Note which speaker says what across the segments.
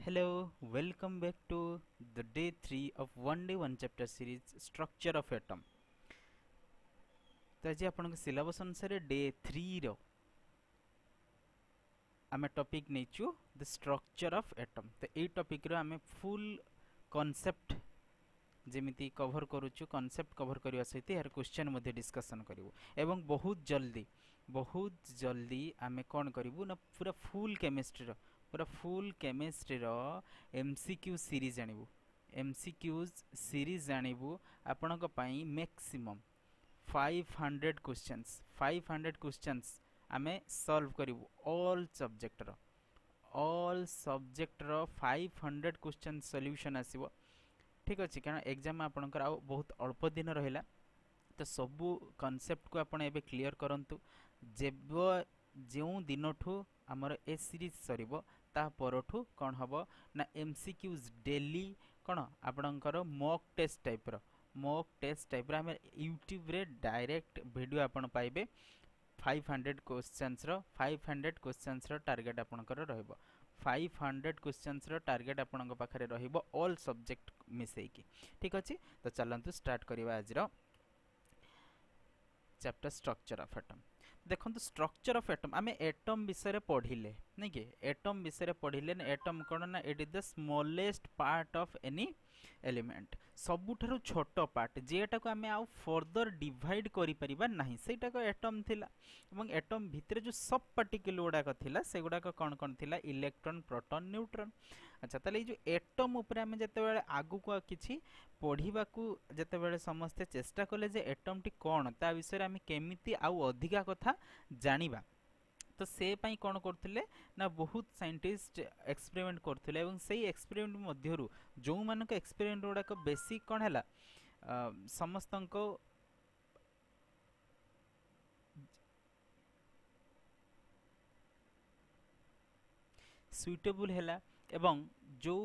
Speaker 1: Hello, welcome back to the day 3 of one day one chapter series structure of atom. तो आज आपन syllabus अनुसार day 3 रो आमे टॉपिक नेचु द स्ट्रक्चर ऑफ एटम. तो ए टॉपिक रो आमे फुल कांसेप्ट जेमिति कवर करूछु, कांसेप्ट कवर करिया सहित यार क्वेश्चन मध्ये डिस्कशन करिवो एवं बहुत जल्दी आमे कोन करिवो ना पूरा फुल केमिस्ट्री रो एमसीक्यू सीरीज जानिबो. एमसीक्यूज सीरीज जानिबो आपनक पई मैक्सिमम 500 क्वेश्चंस आमे सॉल्व करिवो ऑल सब्जेक्ट रो 500 क्वेश्चन सॉल्यूशन आसीबो. ठीक अच्छे कारण एग्जाम आपणकर आ बहुत अल्प दिन रहिला तो सबू कॉन्सेप्ट को आपण एबे क्लियर करंतु. जेब जो दिन ठू आमर ए सीरीज सरीबो ता परठू कौन हबो ना एमसीक्यूज डेली कौन आपणकर मॉक टेस्ट टाइप रो आम यूट्यूब रे डायरेक्ट वीडियो आपण पाइबे. 500 क्वेश्चंस रो टार्गेट आपणकर रहइबो. 500 क्वेश्चंस रो टार्गेट आपणक पाखरे रहइबो ऑल सब्जेक्ट मिसेकी. ठीक अछि तो चलंतु स्टार्ट करिवा आज रो चैप्टर स्ट्रक्चर ऑफ एटम. देखो स्ट्रक्चर ऑफ एटम आमे एटम विषय पढ़िले नहीं कि एटम विषय पढ़िले ना एटम कौन ना it is the smallest part of any element. सबुठारु छोट पार्ट जेटा को आमे आउ फर्दर डिवाइड करि परिबा नाही सेटा को एटम थिला. एवं एटम भितरे जो सब पार्टिकल गुडाक थिला से गुडाक कौन कौन थिला इलेक्ट्रॉन प्रोटॉन न्यूट्रॉन. अच्छा ताले जो एटम ऊपर आमे जते बेले आगु को किछि पढ़िबा को जते बेले समस्ते चेष्टा कले जे एटम टी कोन ता विषय आमे केमिति आउ अधिका कथा जानिबा तो से पाई कौन करथिले ना बहुत साइंटिस्ट एक्सपेरिमेंट करथिले एवं सेही एक्सपेरिमेंट मध्यरु जो मानक एक्सपेरिमेंट गुडा को बेसिक कौन हैला समस्तंको सुइटेबल हैला एवं जो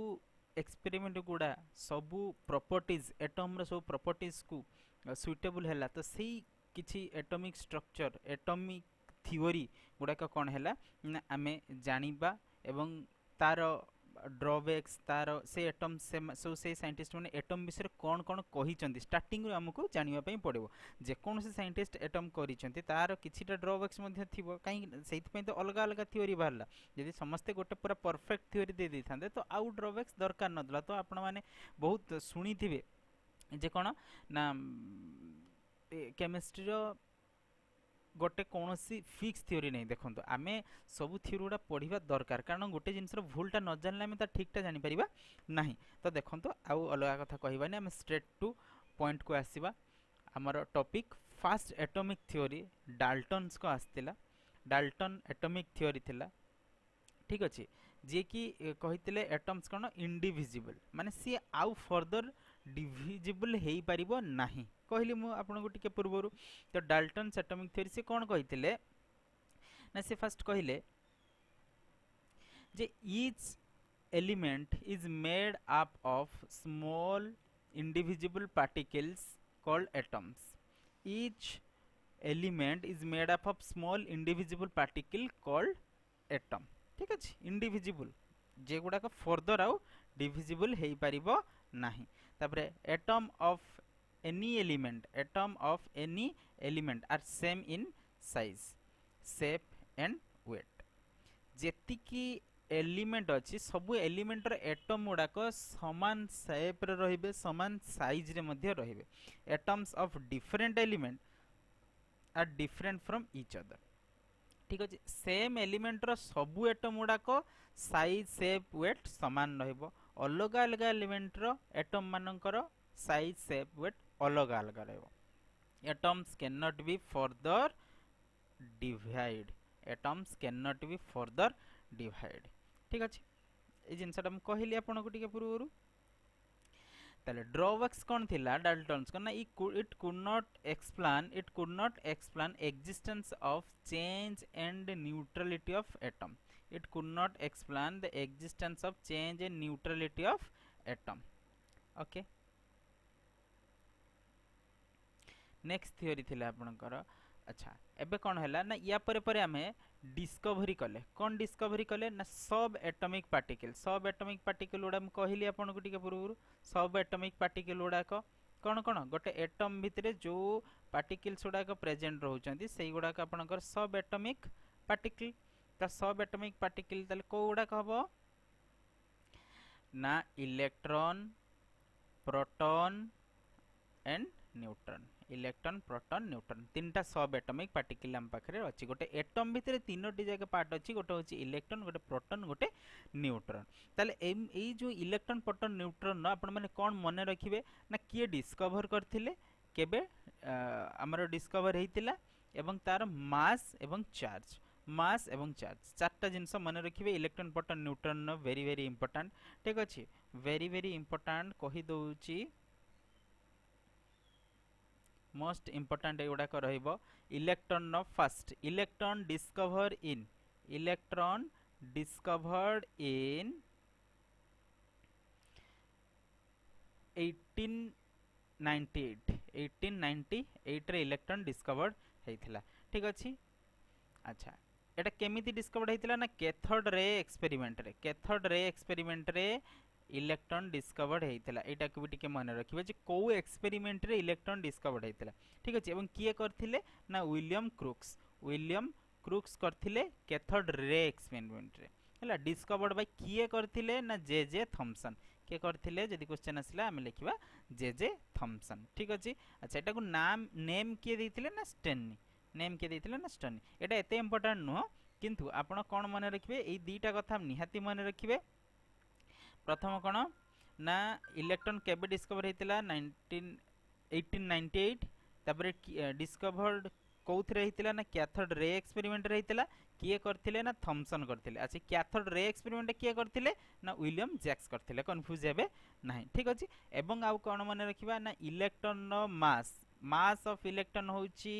Speaker 1: एक्सपेरिमेंट गुडा सबू प्रॉपर्टीज एटम रो सब प्रॉपर्टीज को सुइटेबल हैला तो सेही किछि एटॉमिक स्ट्रक्चर एटॉमिक थ्योरी गुड़ाक कौन है आमे जानिबा एवं तार ड्रॉबैक्स तार से एटम से साइंटिस्ट मैंने एटम विषय कौन कौन कही स्टार्टिंग आमको जानापी पड़ो. जेकोसी साइंटिस्ट एटम करिसेंती तार किछिटा ड्रॉबैक्स मध्ये थिबो कहीं सेइथ तो अलग अलग थ्योरी बाहरला. यदि समस्ते गोटे पूरा परफेक्ट थ्योरी दे दी था तो आउ ड्रॉबैक्स दरकार नदला. तो आपण माने बहुत शुणी थिबे जे कौन ना केमिस्ट्री गोटे कौन सी फिक्स थ्योरी नहीं. देखो आमे सबू थ्योरी गुड़ा पढ़ा दरकार कारण गोटे जिनसर भूलटा न जानले आमे ता ठीकटा जानी परिबा नहीं. तो देखो आउ अलग कथा कहबानी आमे स्ट्रेट टू पॉइंट को आसीबा. हमर topic fast atomic theory Dalton's को आस्तिला. डाल्टन एटॉमिक थ्योरी थिला. ठीक अच्छे जी कि कही एटम्स कौन इंडिविजिबल माने सी आउ फर्दर डिविजिबल हो पारिबो नाही कहली मु आपनको टिके पूर्वरु. तो डाल्टन एटॉमिक थ्योरी से कौन कही ना से फास्ट कहले जे each element is made up of small indivisible particles called atoms. Each element is made up of small indivisible particle called atom. ठीक अच्छे इंडिविजिबल जे गुड़ाक फर्दर आउ डिविजिबल हो पारिबो नाही. तापरे atom of any element are same in size shape and weight. जेतिकी एलिमेंट अच्छी सबू एलिमेंट एटम गुड़ाक समान शेप रे रहिबे समान साइज रे मध्य रहिबे. Atoms of different element are different from each other. ठीक अच्छे सेम एलिमेंट रो सबू एटम गुड़ाक साइज शेप वेट समान रहिबो. अलग अलग एलिमेंट रो एटम मानकर साइज शेप वेट अलग अलग रहिबो. Atoms can not be further divide. Atoms can not be further divide. ठीक अच्छे ए जिनसटा हम कहली आपनको टिके पूर्वरु. ताले ड्रॉबैक्स कौन थिला डाल्टन्स को ना it could not explain existence of change and neutrality of atom. It could not explain the existence of change and neutrality of atom. Okay next theory थिला आपनकर अच्छा एबे कौन है ना या परे आमे डिस्कवरी कले कौन डिस्कवरी कले ना सब एटॉमिक पार्टिकल गुड़ा मैं कहली आपन को टिके पूर्व सब एटॉमिक पार्टिकल गुड़ाक कौन कौन गोटे एटम भितर जो पार्टिकल्स गुड़ाक प्रेजेंट रोचंती सेई गुड़ाक आपनकर सब एटॉमिक पार्टिकल तो सब एटॉमिक पार्टिकल तले को गुड़ाक हबो ना electron proton and neutron electron proton neutron तीनटा सब एटॉमिक पार्टिकल हम पाखरे अछि गोटे एटम भितर तीनोटी जगह पार्ट अछि गोटे होछि इलेक्ट्रॉन गोटे प्रोटॉन गोटे न्यूट्रॉन ताले एई जो इलेक्ट्रॉन प्रोटॉन न्यूट्रॉन न आपण माने कोन मने रखिबे ना किए डिस्कवर करथिले केबे हमर डिस्कवर हेतिला एवं तार मास एवं चार्ज चारटा जिनस मन रखिबे electron proton neutron very very important ठीक अछि वेरी इंपोर्टेंट कहि दउची मोस्ट इंपोर्टेंट एगुड़ाक रहिबो electron first electron discovered in 1898 रे इलेक्ट्रॉन डिस्कवर्ड हेतिला ठीक अछि अच्छा एटा केमिति डिस्कवर्ड हेतिला ना कैथोड रे एक्सपेरिमेंट रे इलेक्ट्रॉन डिस्कवर्ड हेतिला एटा को भी टिके मन रखिबे जे को एक्सपेरिमेंट रे इलेक्ट्रॉन डिस्कवर्ड हेतिला ठीक अछि एवं किए करथिले ना विलियम क्रूक्स करथिले कैथोड रे एक्सपेरिमेंट रे हला डिस्कवर्ड बाय किए करथिले ना जे थॉमसन के करथिले जदि क्वेश्चन आसला हम लिखिबा जे थॉमसन ठीक अछि अच्छा एटा को नाम नेम किए देथिले ना स्टेनी नेम के देथिले ना स्टेनी एटा एते इंपोर्टेंट नो किंतु आपण कोन मन रखिबे एई दीटा कथा निहाती मन रखिबे प्रथम कौन ना इलेक्ट्रॉन केबे डिस्कवर हेतिला 1898 तापर डिस्कवर्ड कौथरे हेतिला ना कैथोड रे एक्सपेरिमेंट रे हेतिला किए करथिले ना थॉमसन करथिले अच्छा कैथोड रे एक्सपेरिमेंट किए करथिले ना विलियम जैक्स करथिले कंफ्यूज हेबे नाही ठीक अछि एवं आउ कोन माने रखिबा ना इलेक्ट्रॉन नो मास ऑफ इलेक्ट्रॉन होची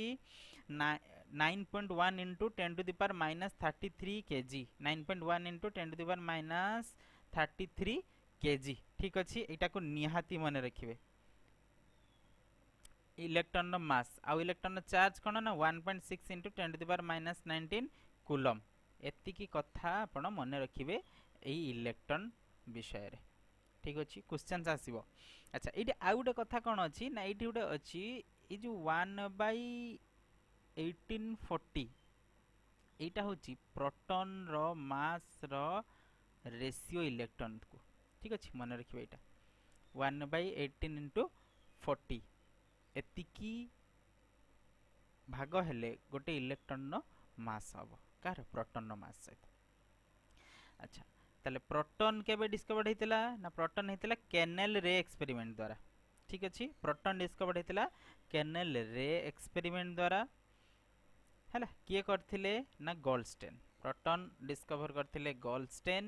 Speaker 1: 9.1 into 10 to the power minus 33 kg 9.1 into 10 to the power minus 33 kg ठीक अछि एटा को निहाती मन रखिबे इलेक्ट्रॉन नो मास आ इलेक्ट्रॉन नो चार्ज कोन ना 1.6 into 10 to the power minus 19 coulomb एति की कथा आपण मन रखिबे एई इलेक्ट्रॉन विषय रे ठीक अछि क्वेश्चन आसीबो अच्छा एटी आ गुटे कथा कोन अछि ना एटी गुटे अछि ए जो 1/1840 एटा होची प्रोटॉन रो मास रो रेशियो इलेक्ट्रॉन को ठीक अछि मन रखिबे एटा 1/18 into 40 एतिकी भाग हेले गोटे इलेक्ट्रॉन नो मास हबो कार प्रोटॉन नो मास सहित अच्छा ताले प्रोटॉन केबे डिस्कवर्ड हेतिला ना प्रोटॉन हेतिला कैनेल रे एक्सपेरिमेंट द्वारा ठीक अछि प्रोटॉन डिस्कवर्ड हेतिला कैनेल रे एक्सपेरिमेंट द्वारा हला किए करथिले ना गोल्डस्टेन प्रोटॉन डिस्कवर करथिले गोल्डस्टेन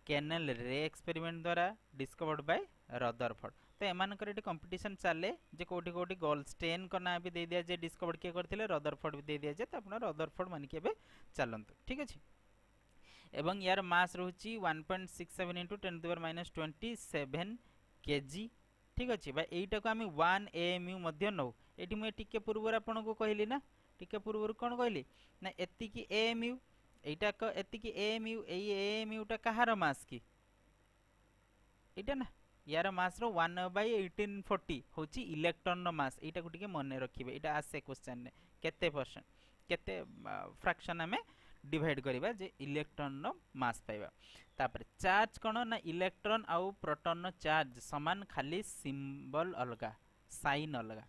Speaker 1: कैनेल रे एक्सपेरिमेंट द्वारा डिस्कवर्ड बाय रदरफोर्ड तो एमानकर एटी कंपटीशन चले जे कोठी कोठी गोल्डस्टेन को ना भी दे दिया जे डिस्कवर्ड के करथिले रदरफोर्ड भी दे दिया जे त आपन रदरफोर्ड मानि के बे चलंतु ठीक अछि एवं यार मास रहउची 1.67 into 10 to the power minus 27 kg ठीक अछि बा एटा को हम 1 amu मध्य नौ एटी मैं टिके पूर्व आपन को कहली ना टिके पूर्व कोन कहली ना एति की amu एटा को एति की amu एई amu टा कहार मास की एटा ना यार मास रो 1/1840 होची इलेक्ट्रॉन नो मास एटा को टिके मने रखिबे एटा आसे क्वेश्चन ने केते परसेंट केते फ्रैक्शन हमें डिवाइड करिबा जे इलेक्ट्रॉन नो मास पाइबा तापर चार्ज कोन ना इलेक्ट्रॉन आउ प्रोटॉन नो चार्ज समान खाली सिंबल अलगा साइन अलगा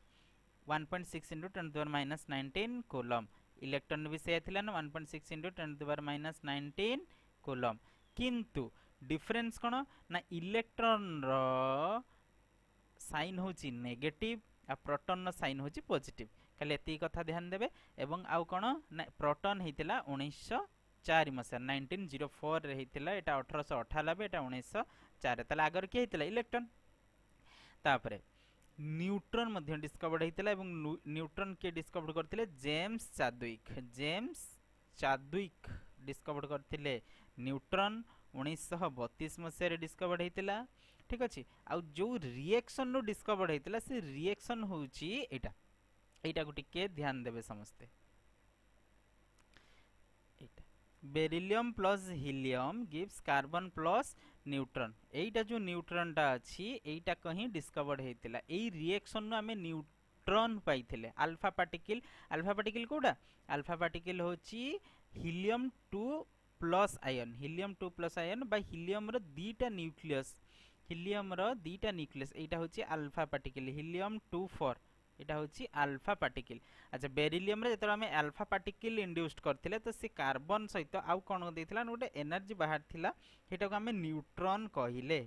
Speaker 1: 1.6 into 10 to the power minus 19 coulomb electron भी से थिला ना 1.6 into 10 to the power minus 19 coulomb किंतु डिफरेंस कोन ना इलेक्ट्रॉन रो साइन होची नेगेटिव आ प्रोटॉन नो साइन होची पॉजिटिव खाली एती कथा ध्यान देबे एवं आउ कोन ना प्रोटॉन हेतिला 1904 मसिया 1904 रे हेतिला एटा 1898 एटा 1904 तले आगर के हेतिला इलेक्ट्रॉन तापरे न्यूट्रॉन मध्य डिस्कवर्ड हेतिला एवं न्यूट्रॉन के डिस्कवर्ड करथिले जेम्स चाद्विक डिस्कवर्ड करथिले न्यूट्रॉन 1932 मसिया रे डिस्कवर्ड हेतिला ठीक अछि आ जो रिएक्शन नो डिस्कवर्ड हेतिला से रिएक्शन होउची एटा এইটা को टिके ध्यान देबे समस्ते এইটা beryllium plus helium gives carbon plus neutron এইটা जो न्यूट्रॉनটা अछि এইটা कहीं डिस्कवर्ड हेतिला एई रिएक्शन नु हमें न्यूट्रॉन पाइथिले अल्फा पार्टिकल कोडा अल्फा पार्टिकल होची हीलियम 2 प्लस आयन बा हीलियम रो दीटा न्यूक्लियस एटा होची अल्फा पार्टिकल हीलियम 24 एटा होची अल्फा पार्टिकल अच्छा बेरिलियम रे जेतरा हमें अल्फा पार्टिकल इंड्यूस्ड करथिले तो से कार्बन सहित आउ कोन देथिला गोटे एनर्जी बाहर थिला हेटा को हमें न्यूट्रॉन कहिले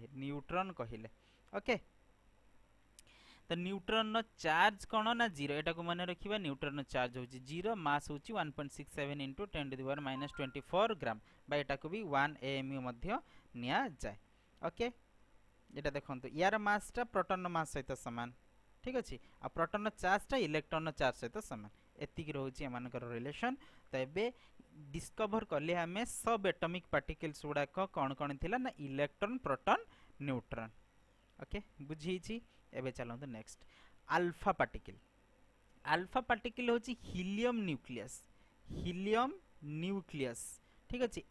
Speaker 1: ओके तो न्यूट्रॉन नो चार्ज कौन ना जीरो एटा को मन रखिबा न्यूट्रॉन नो चार्ज होची जीरो मास होची 1.67 into 10 to the power minus 24 ग्राम बा एटा को भी 1 AMU मध्य निया जाय ओके एटा देखंतु यार मास टा प्रोटॉन नो मास सहित समान ठीक अछि आ प्रोटॉन नो चार्ज टा इलेक्ट्रॉन नो चार्ज सहित समान एतिक रहउची एमानकर रिलेशन तो एबे डिस्कवर करले हमें सब एटॉमिक पार्टिकल्स उडा कोन कोन थिला ना इलेक्ट्रॉन प्रोटॉन न्यूट्रॉन ओके बुझीची एबे चलंतु नेक्स्ट अल्फा पार्टिकल होची हीलियम न्यूक्लियस ठीक अछि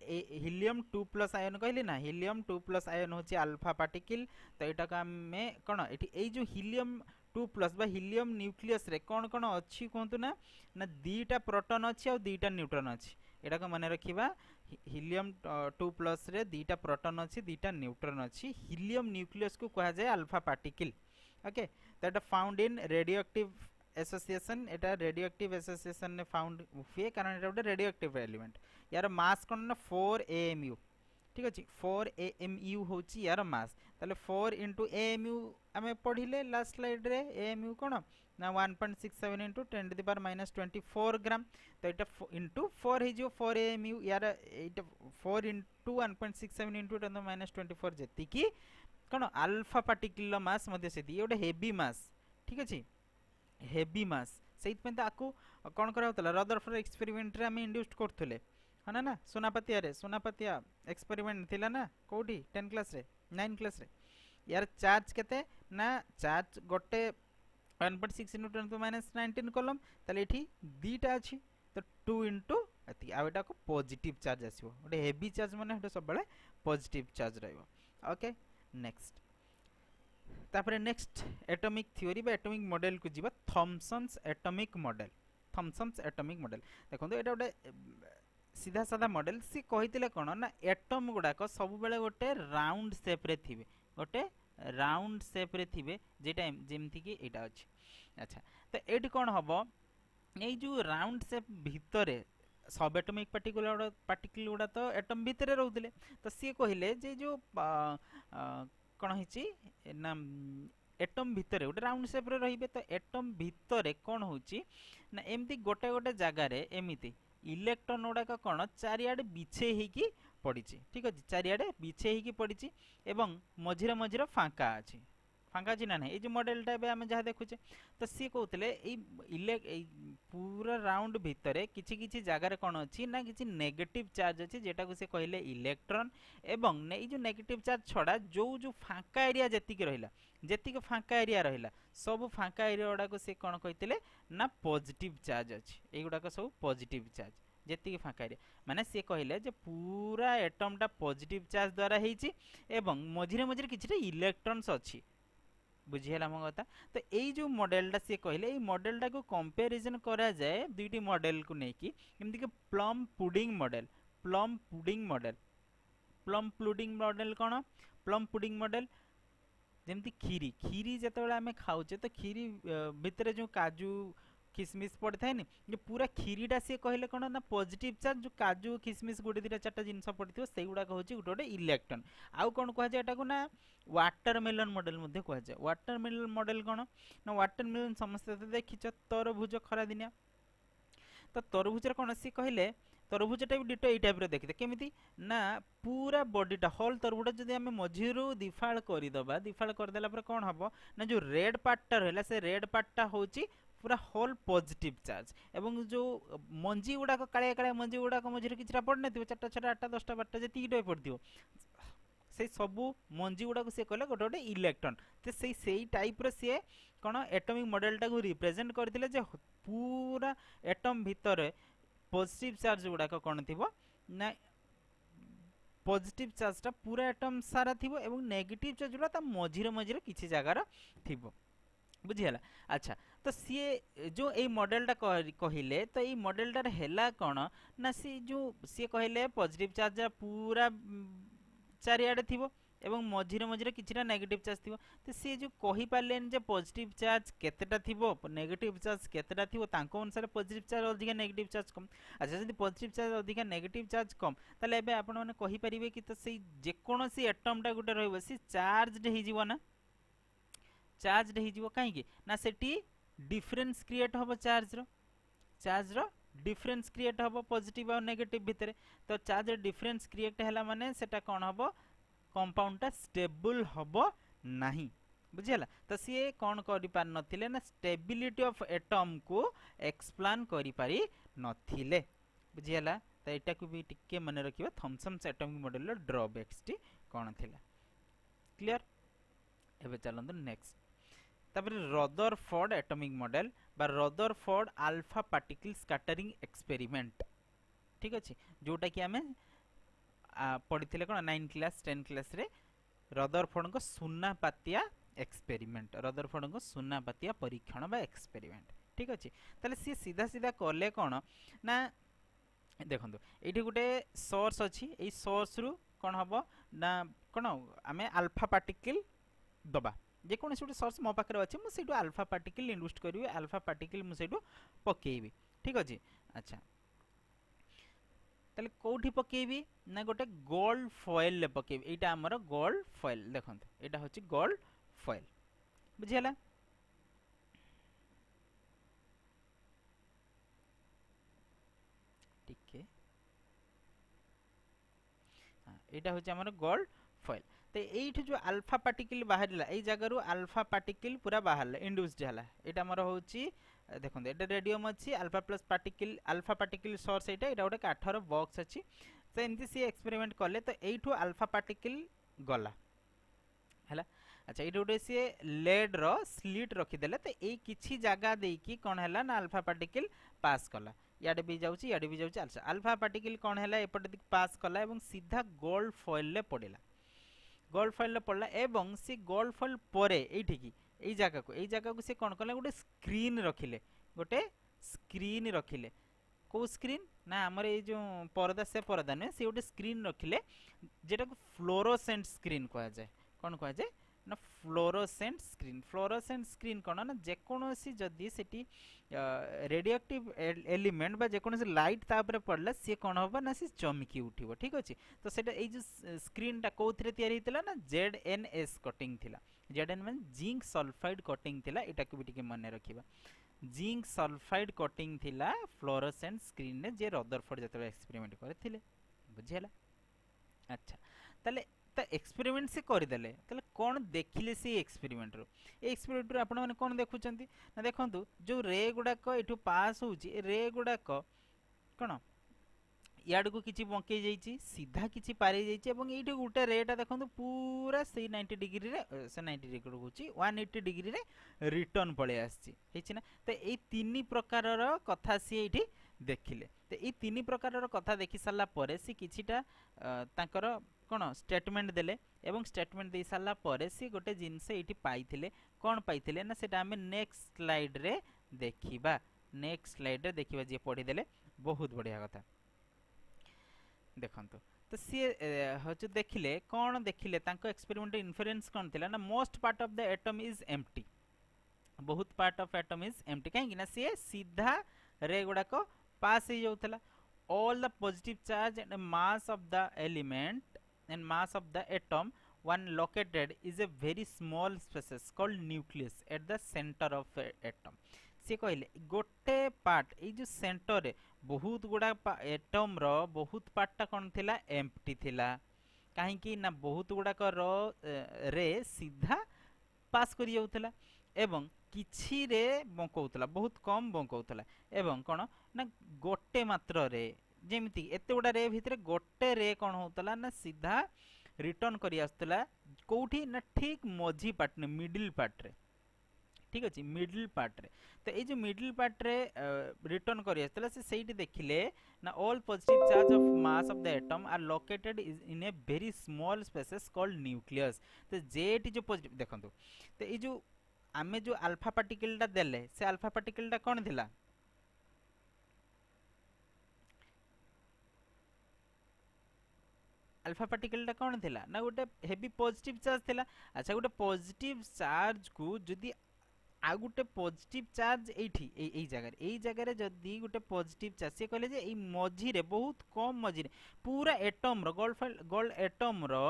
Speaker 1: हीलियम 2 प्लस आयन कहली ना हीलियम 2 प्लस आयन होची अल्फा पार्टिकल तो एटा का हमें कोन एठी ए जो हीलियम 2 प्लस बा हीलियम न्यूक्लियस रे कोन कोन अछि कोंतु ना ना दीटा प्रोटॉन अछि और दीटा न्यूट्रॉन अछि एटा को माने रखिबा हीलियम 2 प्लस रे दीटा प्रोटॉन अछि दीटा न्यूट्रॉन अछि हीलियम न्यूक्लियस को कहा जाय alpha particle okay that are found in radioactive association एटा रेडियोएक्टिव एसोसिएशन ने फाउंड हुए कारण एटा गोटे रेडियोएक्टिव एलिमेंट यार मास कोन ना 4 AMU ठीक अछि 4 AMU होची यार मास ताले 4 into AMU हमें पढिले लास्ट स्लाइड रे AMU कोन ना 1.67 into 10 to the power minus 24 ग्राम तो एटा into 4 हे जो 4 AMU यार एटा 4 into 1.67 into 10 to the minus 24 जेति की कोन अल्फा पार्टिकल मास मध्ये सेति एटा हेवी मास ठीक अछि हेवी मास सेइत पे ताकू कोन करा होतला रदरफोर्ड एक्सपेरिमेंट रे हम इंड्यूस्ड करथले हना ना सोनापतिया एक्सपेरिमेंट थिला ना कोठी 10 क्लास रे 9 क्लास रे यार चार्ज केते ना चार्ज गोटे 1.6 into 10 to minus 19 कॉलम ताले एठी दीटा अछि तो 2 into अति आ एटा को पॉजिटिव चार्ज आसीबो ओटे हेवी चार्ज माने हेटा सब बेले पॉजिटिव चार्ज रहइबो ओके नेक्स्ट तापरे नेक्स्ट एटॉमिक थ्योरी बा एटॉमिक मॉडल को जीवा थॉमसन्स एटॉमिक मॉडल देखो एटा गोटे सीधा साधा मॉडल सी कहितिले कोन ना एटम गुडा को सब बेले गोटे राउंड शेप रे थिबे जेटा जेमथि कि एटा अछि अच्छा तो एटी कोन हबो ए जो राउंड शेप भितरे सब एटॉमिक पार्टिकल गुडा तो एटम भितरे रहउतिले तो सी कहिले जे जो कोन हिची ना एटम भितरे गोटे राउंड शेप रे रहिबे तो एटम भितरे कोन होची ना एमती गोटे गोटे जगह रे एमिति इलेक्ट्रॉन गुडा कोन चारियाडे बिछे हेकी पड़िछि ठीक अछि चारियाडे बिछे हेकी पड़िछि एवं मझिरे फांका अछि ना नहीं ए जो मॉडल टा बे हम जहा देखुचे तो सी कहउतले ए पूरा राउंड भितरे किछि जगह रे कोन अछि ना किछि नेगेटिव चार्ज अछि जेटा को से कहले इलेक्ट्रॉन एवं ने जो नेगेटिव चार्ज छडा जो फांका एरिया जेतिक फांका एरिया रहिला सब फांका एरिया गुडा को से कोन कहितले ना पॉजिटिव चार्ज अछि ए गुडा को सब पॉजिटिव चार्ज जेति फांका एरिया माने से कहले जे पूरा एटम टा पॉजिटिव चार्ज द्वारा हेछि एवं मझिरे किछटा इलेक्ट्रॉन्स अछि बुझिहेला मो कथा तो एई जो मॉडल टा से कहले एई मॉडल टा को कंपैरिजन करा जाए दुईटी मॉडल को नेकी एमति के प्लम पुडिंग मॉडल जेमती खीरी जतबेला हमें खाउचे तो खीरी भितरे जो काजू किसमिस पड़ता है जे पूरा खीरीटा से कहले कोन ना पॉजिटिव चार्ज जो काजू किसमिस गोटे दिटा चारटा जिनस पड़थियो सेई गुडा कहउची गोटे इलेक्ट्रॉन आउ कोन कहा जाय एटा को ना वाटरमेलन मॉडल मध्ये कहा जाय वाटरमेलन मॉडल कोन ना वाटरमेलन समस्त देखिछ तरभुज खरा दिनिया तो तरभुज रे कोन से कहले तरभुजटा भी डिटो ए टाइप रे देखिते केमिति ना पूरा बॉडीटा होल तरभुजटा जदि हमें मझिरु दिफाळ करि दबा दिफाळ कर देला पर कोन हबो ना जो रेड पार्टटा रहला से रेड पार्टटा होची पूरा होल पॉजिटिव चार्ज एवं जो मंजी गुडा को काळे मंजी गुडा को मझिरे किछरा पड़ नथिबो 4टा 6टा 8टा 10टा 12टा जति इडो पड़थिबो से सबू मंजी गुड़ा को सी कहले गोटे गोटे इलेक्ट्रॉन तो से टाइप रो सी कौन एटॉमिक मॉडल टा को रिप्रेजेंट करथिले जे पूरा एटम भितर पॉजिटिव चार्ज गुड़ाक कौन थी ना पॉजिटिव चार्ज टा पूरा एटम सारा थिबो एवं नेगेटिव चार्ज गुड़ा ता मझिरे मझिरे किछि जगार थिबो बुझिहला। अच्छा तो सी जो ए मॉडलटा कहिले तो ये मॉडलटा हैला कौन ना सी जो सी कहले पॉजिटिव चार्ज पूरा चारिआडे थिबो एवं मझिरे मझिरे किछिटा नेगेटिव चार्ज थिबो तो सी जो कहि पारलेन जे पॉजिटिव चार्ज केतेटा थिबो नेगेटिव चार्ज केतेटा थिबो तांको अनुसार पॉजिटिव चार्ज अधिक नेगेटिव चार्ज कम। अच्छा जदि पॉजिटिव चार्ज अधिक नेगेटिव चार्ज कम ताले एबे आपण माने कहि परिबे कि तो सेई जे कोनोसी एटम टा गुटे रहइबो सी चार्जड हि जीवो ना चार्जड हि जीवो काहे कि ना सेठी डिफरेंस क्रिएट होबो चार्ज रो डिफरेंस क्रिएट होबो पॉजिटिव और नेगेटिव भितरे तो चार्ज डिफरेंस क्रिएट हैला माने सेटा कोन होबो कंपाउंड टा स्टेबल होबो नाही बुझियला। तो सी कौन करि पार नथिले ना स्टेबिलिटी ऑफ एटम को एक्सप्लेन करि पारि नथिले बुझियला। तो एटा को भी टिके मन रखिबा थॉमसन एटॉमिक मॉडल रो ड्रॉबैक्स टी कोन थिला क्लियर। एबे चलंदु नेक्स्ट तापर रदरफोर्ड एटॉमिक मॉडल बा Rutherford alpha particle scattering experiment ठीक अछि जोटा कि हमें पढ़ी कौन 9 क्लास 10 क्लास रे रदरफोर्ड को सुना पातिया एक्सपेरिमेंट रदरफोर्ड को सुना पातिया परीक्षण बा एक्सपेरिमेंट ठीक अछि। ताले सी सीधा सीधा करले कौन ना देखंतु एठी गुटे सोर्स अछि एई सोर्स रु कौन हबो ना कौन आमे अल्फा पार्टिकल दबा जे कोन से सोर्स मो पाखरे अछि मु सेटु अल्फा पार्टिकल इन्वेस्ट करिवे अल्फा पार्टिकल मु सेटु पकेइबी ठीक अछि। अच्छा ताले कोठी पकेइबी ना गोटे गोल्ड फॉइल ले पकेइबी एटा हमर गोल्ड फॉइल देखंत एटा होची गोल्ड फॉइल बुझियला। ठीक है एटा होची हमर गोल्ड फॉइल तो एठी जो अल्फा पार्टिकल बाहरला एई जगह रु अल्फा पार्टिकल पूरा बाहरला इंड्यूस्ड हला एटा हमर होची देखो एटा रेडियम अच्छी अल्फा पार्टिकल सोर्स एटा गोटे काठर बॉक्स अच्छी तो एमती सी एक्सपेरिमेंट कले तो एठू अल्फा पार्टिकल गला है। अच्छा ये गोटे सी लेड रो स्लिट रखीदे तो ये किसी जगह देकी कौन है ना अल्फा पार्टिकल पास कला याडे भी जाऊँगी याडे भी जाऊँगी। अच्छा अल्फा पार्टिकल कौन है एपटे पास कला और सीधा गोल्ड फॉइल पड़ेगा गोल्ड फॉइल पड़ला एवं सी गोल्ड फॉइल परे एठिकी एई जगह को से कौन कले गोटे स्क्रीन रखिले को स्क्रीन ना आमर ये जो परदा से परदा नुहे से गोटे स्क्रीन रखिले जेटा को फ्लोरोसेंट स्क्रीन कहा जाए कौन कहा जाए ना फ्लोरोसेंट स्क्रीन कौन ना जेकोसी जदि सेठी रेडियोएक्टिव एलिमेंट बा जेकोसी लाइट तापर पड़ला सी कौन होबा ना सी चमकी उठिबो ठीक अछि। तो सेटा ए जो स्क्रीन टा कोथरे तयारी हितला ना ZNS कटिंग थिला ZN माने जिंक सल्फाइड कटिंग थिला एटा को भी टिके माने रखिबा जिंक सल्फाइड कटिंग थिला फ्लोरोसेंट स्क्रीन ने जे रदरफोर्ड जतले एक्सपेरिमेंट करथिले बुझियला। अच्छा ताले तो एक्सपेरिमेंट से करदेले ताले कौन देखिले से एक्सपेरिमेंट रो ए एक्सपेरिमेंट रो आपण माने कौन देखुचंती ना देखंतु जो रे गुडाक एठू पास होउची रे गुडाक कोन याड को किछि बंके जाईची सीधा किछि पारे जाईची एवं एठी गुटे रेटा देखंतु पूरा से 90 डिग्री रे से 90 डिग्री होउची 180 डिग्री रे रिटर्न पळे आछी हेछि ना। तो एई तीन प्रकार रो कथा सी एठी देखिले तो एई तीन प्रकार रो कथा देखि साला परे सी किछिटा तांकर कौन स्टेटमेंट देले एवं स्टेटमेंट दे सारा पर सी गोटे जिनस ये पाइथिले कौन पाइथिले ना सेटा हमें नेक्स्ट स्लाइड रे देखिबा नेक्स्ट स्लाइड रे देखिबा जे पढ़ीदेले बहुत बढ़िया कथा देखंतु। तो सी हज देखिले कौन देखिले तांको एक्सपेरिमेंट इन्फरेंस कौन थिला ना most part of the atom is empty बहुत part of atom is empty कहीं ना सी सीधा रे गुड़ाक पास हो जाउथला all the positive charge and mass of the element and mass of the atom one located is a very small spaces called nucleus at the center of atom से कहले गोटे part A जो centre रे बहुत गुडा atom रो बहुत part कौन थिला empty थिला कहीं कि ना बहुत गुडाक रो रे सीधा पास करि जाउथला एवं किछि रे बंकौथला बहुत कम बंकौथला एवं कौन ना गोटे मात्र रे जेमिति एते गुडा रे भितरे गोटे रे कौन होतला ना सीधा रिटर्न करी आसुतला कोठी ना ठीक मझी पार्ट ने मिडिल पार्ट रे ठीक अच्छे मिडिल पार्ट रे तो ये जो मिडिल पार्ट रे रिटर्न करी आसुतला से सेठी देखिले ना all positive charge of mass of the atom are located in a very small spaces called nucleus तो जेटी जो पॉजिटिव देखंतु तो ये जो आमे जो अल्फा पार्टिकल टा देले से अल्फा पार्टिकल टा कोन थिला अल्फा पार्टिकल टा कौन थिला ना गोटे हेवी पॉजिटिव चार्ज थिला अच्छा गोटे पॉजिटिव चार्ज को जदी आ गोटे पॉजिटिव चार्ज एई जगह रे जदी गोटे पॉजिटिव चार्ज से कहले जे एई मझी रे बहुत कम मझी रे पूरा एटम रो गोल्ड एटम रो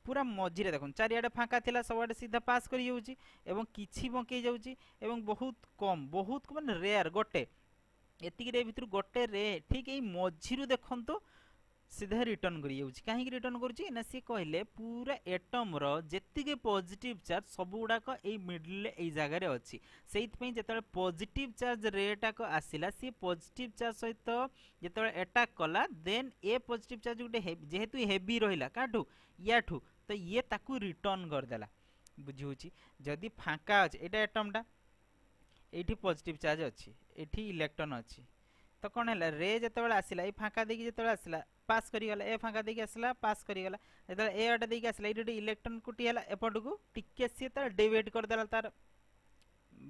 Speaker 1: पूरा मझी रे देखुन चारियाडे फांका थिला सबआडे सीधा पास करी जाउची एवं किछि बंके जाउची एवं बहुत माने रेयर गोटे एतिकी रे भितर गोटे रे ठीक एई मझी रु देखंतो सीधा रिटर्न करी जाउची काहे रिटर्न करूची ना से कहले पूरा एटम रो जेतिके पॉजिटिव चार्ज सब गुडाक एई मिडिल ए एई जगह रे अछि सेइत पई जेतले पॉजिटिव चार्ज रेटा को आसिला से पॉजिटिव चार्ज सहित जेतले अटैक कला देन ए पॉजिटिव चार्ज गुटे जेहेतु हेवी रहिला काठू याठू तो ये ताकू रिटर्न कर देला बुझी होची जदी फांका अछि एटा एटम टा एठी पॉजिटिव चार्ज अछि एठी इलेक्ट्रॉन अछि तो कौन है रे जिते आसला ये फाँका देखिए जिते आसला पास करीगला ए फाँका देखिए आसला पास करीगला जो ए आटा देखिए आसला ये इलेक्ट्रॉन को एपट को टिके सी तर डिवाइड करदेला तार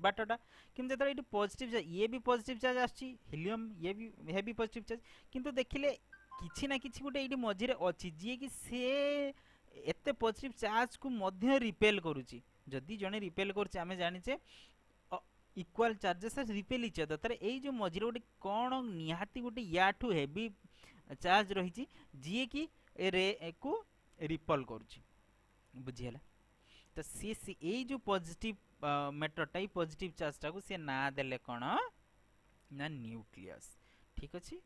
Speaker 1: बाटटा किंतु जो ये पॉजिटिव चार्ज ये भी पॉजिटिव चार्ज आछि हीलियम ये भी हेवी पॉजिटिव चार्ज किंतु देखिले किछि ना किछि गोटे ये मझे अच्छी जी कि से एते पॉजिटिव चार्ज को मध्य रिपेल करुची जदि जने रिपेल करुचे आमे जानिचे equal charges repel each other तार ए जो मझे गोटे कौन निहाती गोटे याठू हेवी चार्ज रही जी कि रे को रिपल करुची बुझीला तो सी ए जो पॉजिटिव मैटरटा पॉजिटिव चार्ज टाको सी ना देले कौन ना न्यूक्लियस ठीक अच्छे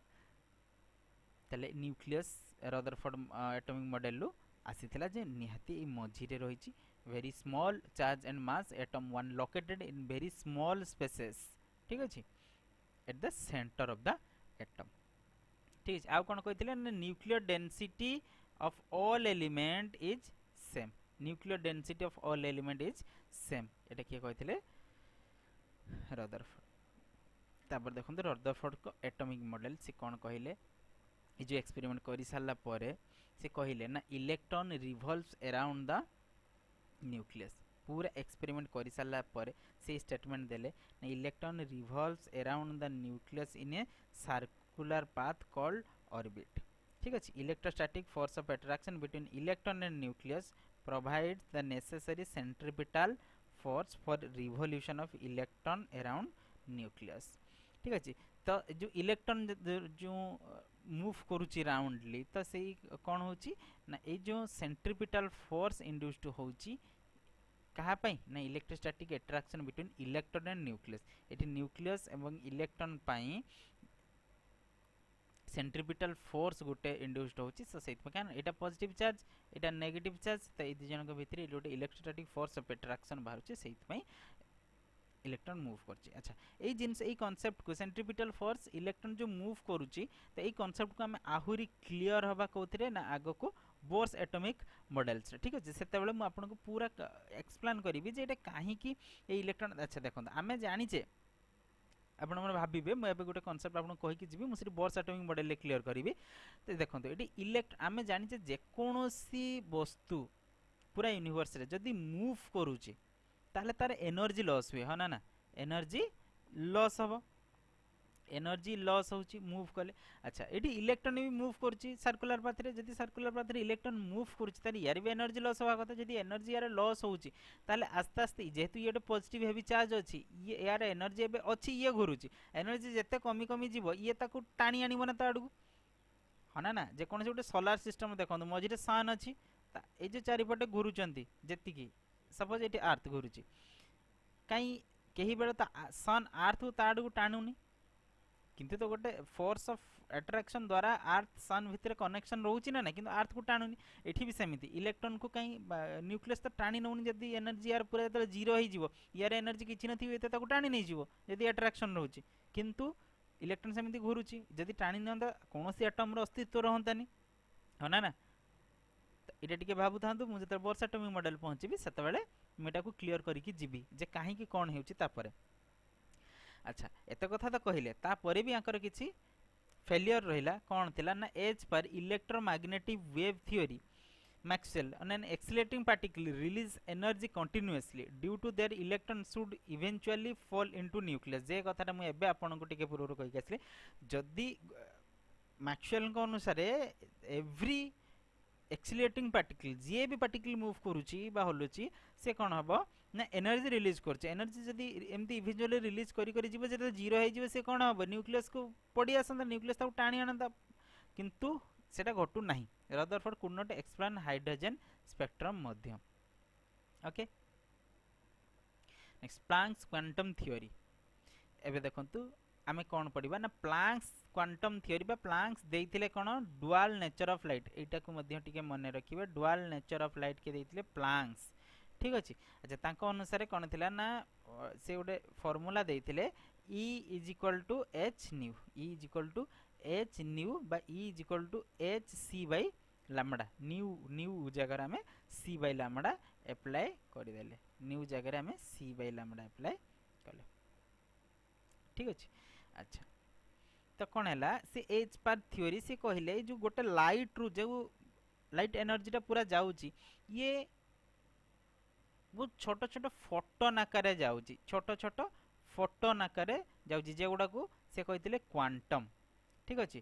Speaker 1: ताले न्यूक्लियस रदरफोर्ड एटॉमिक मॉडल लो आसीथिला जे निहाती ए मझी रे रही very small charge and mass atom one located in very small spaces ठीक अछि at the center of the atom ठीक अछि आ कोन कहिथिले nuclear density of all element is same nuclear density of all element is same एटा के कहिथिले Rutherford तापर देखंत Rutherford को atomic model से कोन कहिले ए जो एक्सपेरिमेंट करि साला परे से कहिले ना electron revolves around the nucleus पूरा एक्सपेरिमेंट कर सारा पर से स्टेटमेंट देले electron revolves around the nucleus in a circular path called orbit ठीक अच्छे electrostatic force of attraction between electron and nucleus provides the necessary centripetal force for revolution of electron around nucleus ठीक अच्छे तो जो electron जो move करुच्ची roundly तो से कौन होची ना ये जो सेंट्रिपिटल फोर्स इंड्यूस्ड होची कहा पाई ना electrostatic attraction between electron and nucleus eighty nucleus एवं इलेक्ट्रॉन पाई सेंट्रिपिटल फोर्स गोटे इंड्यूस्ड होची सो सेत में एटा पॉजिटिव चार्ज एटा नेगेटिव चार्ज तो ए दुई जन भितर गोटे इलेक्ट्रोस्टैटिक फोर्स ऑफ अट्रैक्शन बाहर सेत में इलेक्ट्रॉन मूव करछि अच्छा ए जिंस ए कांसेप्ट को सेंट्रिपिटल फोर्स इलेक्ट्रॉन जो मूव करुछि तो ए कांसेप्ट को हम आहुरी क्लियर हबा कोथरे ना आगो को बोर्स एटॉमिक मॉडल्स ठीक अछि सेते बेले मु आपन को पूरा एक्सप्लेन करिवि जे एटा काहे कि ए इलेक्ट्रॉन अच्छा देखो आमे जानि जे आपण मन भाबिबे मु एबे गोटे कांसेप्ट आपन कहि कि जिवि मु सिर्फ बोर्स एटॉमिक मॉडल ले क्लियर करिवि तो देखो एटी इलेक्ट आमे जानि जे कोनोसी वस्तु पूरा यूनिवर्स रे जदी मूव करूछि ताले तार एनर्जी लॉस हुए हाँ ना एनर्जी लॉस हम एनर्जी लॉस होची मूव कले अच्छा ये इलेक्ट्रॉन भी मूव करुच्ची सर्कुलर पाथ रे जदी सर्कुलर पाथ रे इलेक्ट्रॉन मूव करुच्ची ताले यार भी एनर्जी लॉस होवा कथा जदी एनर्जी यार लॉस होची ताले आस्ते आस्ते जेहेतु ये पॉजिटिव हेवी चार्ज अछि ये यार एनर्जी एबे अछि ये घुरुची एनर्जी जते कमी कमी जीवो ये ताकू टाणी आनिबो ना ता आडू हाँ ना जे कोन से गोटे सोलार सिस्टम देखो मझे सन अछि ए जो चारिपटे घुरुचंती जेतिकी सपोज ये अर्थ घुरुची कहीं कहीं बेले तो सन अर्थ ताड़ को टाणुनी किंतु तो गोटे फोर्स ऑफ अट्रैक्शन द्वारा अर्थ सन भितर कनेक्शन रोची ना किंतु अर्थ को टाणुनी एठी भी सेमिति इलेक्ट्रॉन को कहीं न्यूक्लियस तो टाणी नौनी जदी एनर्जी यार पूरा जब जीरो हो जीवो यार एनर्जी किछि नथि एते ताको टाणी नै जीवो जदी अट्रैक्शन रोची किंतु इलेक्ट्रॉन सेमिति घुरुची जदी टाणी नंदा कोनोसी एटम रो अस्तित्व रहंतानी हो ना एटा टिके भाबु थांतु मु जते बोर्स एटॉमिक मॉडल पहुंचीबी सेते बेले मु एटा को क्लियर करिकि जीबी जे काहे कि कोन हेउची तापरे। अच्छा एते कथा तो कहिले तापरे भी आंकर किछि फेलियर रहिला कोन थिला ना as per electromagnetic wave theory Maxwell on an accelerating particle release energy continuously due to their electron should eventually fall into nucleus जे कथाटा मु एबे आपन को टिके पूर्व कहि आसले जदी मैक्सवेल को अनुसार एवरी एक्सिलेटिंग पार्टिकल जे भी पार्टिकल मूव करूची बा हलुची से कोन हबो ना एनर्जी रिलीज करछ एनर्जी जदी एमती इवेंचुअली रिलीज करी करी जीव जे जीरो हे जीव से कोन हबो न्यूक्लियस को पडी आसंता न्यूक्लियस ताऊ टाणी आनंदा किंतु सेटा घटू नाही Rutherford could not explain hydrogen spectrum मध्य। Okay next Planck's quantum theory एबे देखंतु आमे कोन पढिबा ना प्लैंक्स क्वांटम थ्योरी बा प्लैंक्स देइथिले कोन डुअल नेचर ऑफ लाइट एटा को मध्य टिके मने रखिबे डुअल नेचर ऑफ लाइट के देइथिले प्लैंक्स ठीक अछि। अच्छा तांको अनुसार कोन थिला ना से ओडे फार्मूला देइथिले E is equal to h nu E is equal to h nu बा E is equal to h c by lambda nu जगह में c बाय लैम्बडा अप्लाई कर देले न्यू जगह में c बाय लैम्बडा अप्लाई कले ठीक अछि। अच्छा तो कोन हैला से एज पर थ्योरी से कहले जो गोटे लाइट रु जो लाइट एनर्जी टा पूरा जाउची ये वो छोट छोट फोटोन आकार जाउची छोट छोट फोटोन आकार जाउची जे गुडा को से कहितले क्वांटम ठीक अछि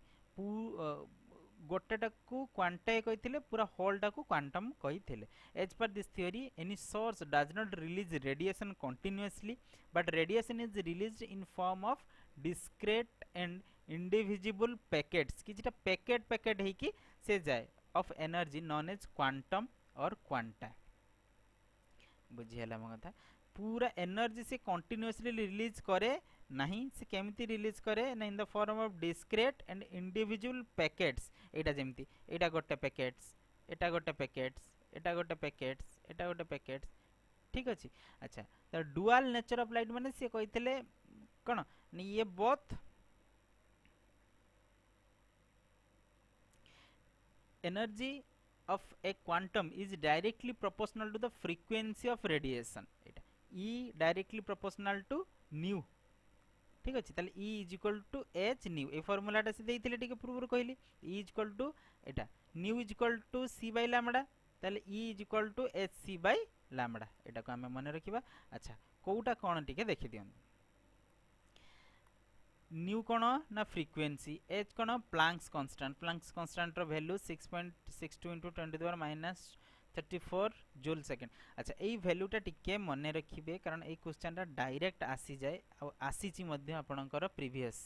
Speaker 1: गोटेटा को क्वांटाई कहितले पूरा होलटा को क्वांटम कहितले। As per this theory any source does not release radiation continuously but radiation is released in form of discrete and indivisible packets किछटा पैकेट पैकेट है कि से जाए of energy known as quantum और क्वांटा बुझियला म कथा पूरा एनर्जी से कंटीन्यूअसली रिलीज करे नहीं से केमिति रिलीज करे ना in the form of discrete and individual packets एटा जेमति एटा गोटे पैकेट्स एटा गोटे पैकेट्स एटा गोटे पैकेट्स एटा गोटे पैकेट्स ठीक अछि। अच्छा तो डुअल नेचर ऑफ लाइट माने से कहितले कोन ये both energy of a quantum is directly proportional to the frequency of radiation eta E directly proportional to nu ठीक अछि ताले E is equal to h nu A formula टा से देइथिले टिके पूर्व कहली E is equal to Etah nu is equal to c by lambda ताले E is equal to h c by lambda एटा को हमें मन रखिबा। अच्छा कोउटा कोन टिके देखि दियन न्यू कोन ना फ्रीक्वेंसी एच कोन प्लैंक्स कांस्टेंट रो वैल्यू 6.62 * 10⁻34 जूल सेकंड। अच्छा एई वैल्यूटा टिके मने रखिबे कारण एई क्वेश्चनटा डायरेक्ट आसी जाय आ आसीची मध्ये आपनकर प्रीवियस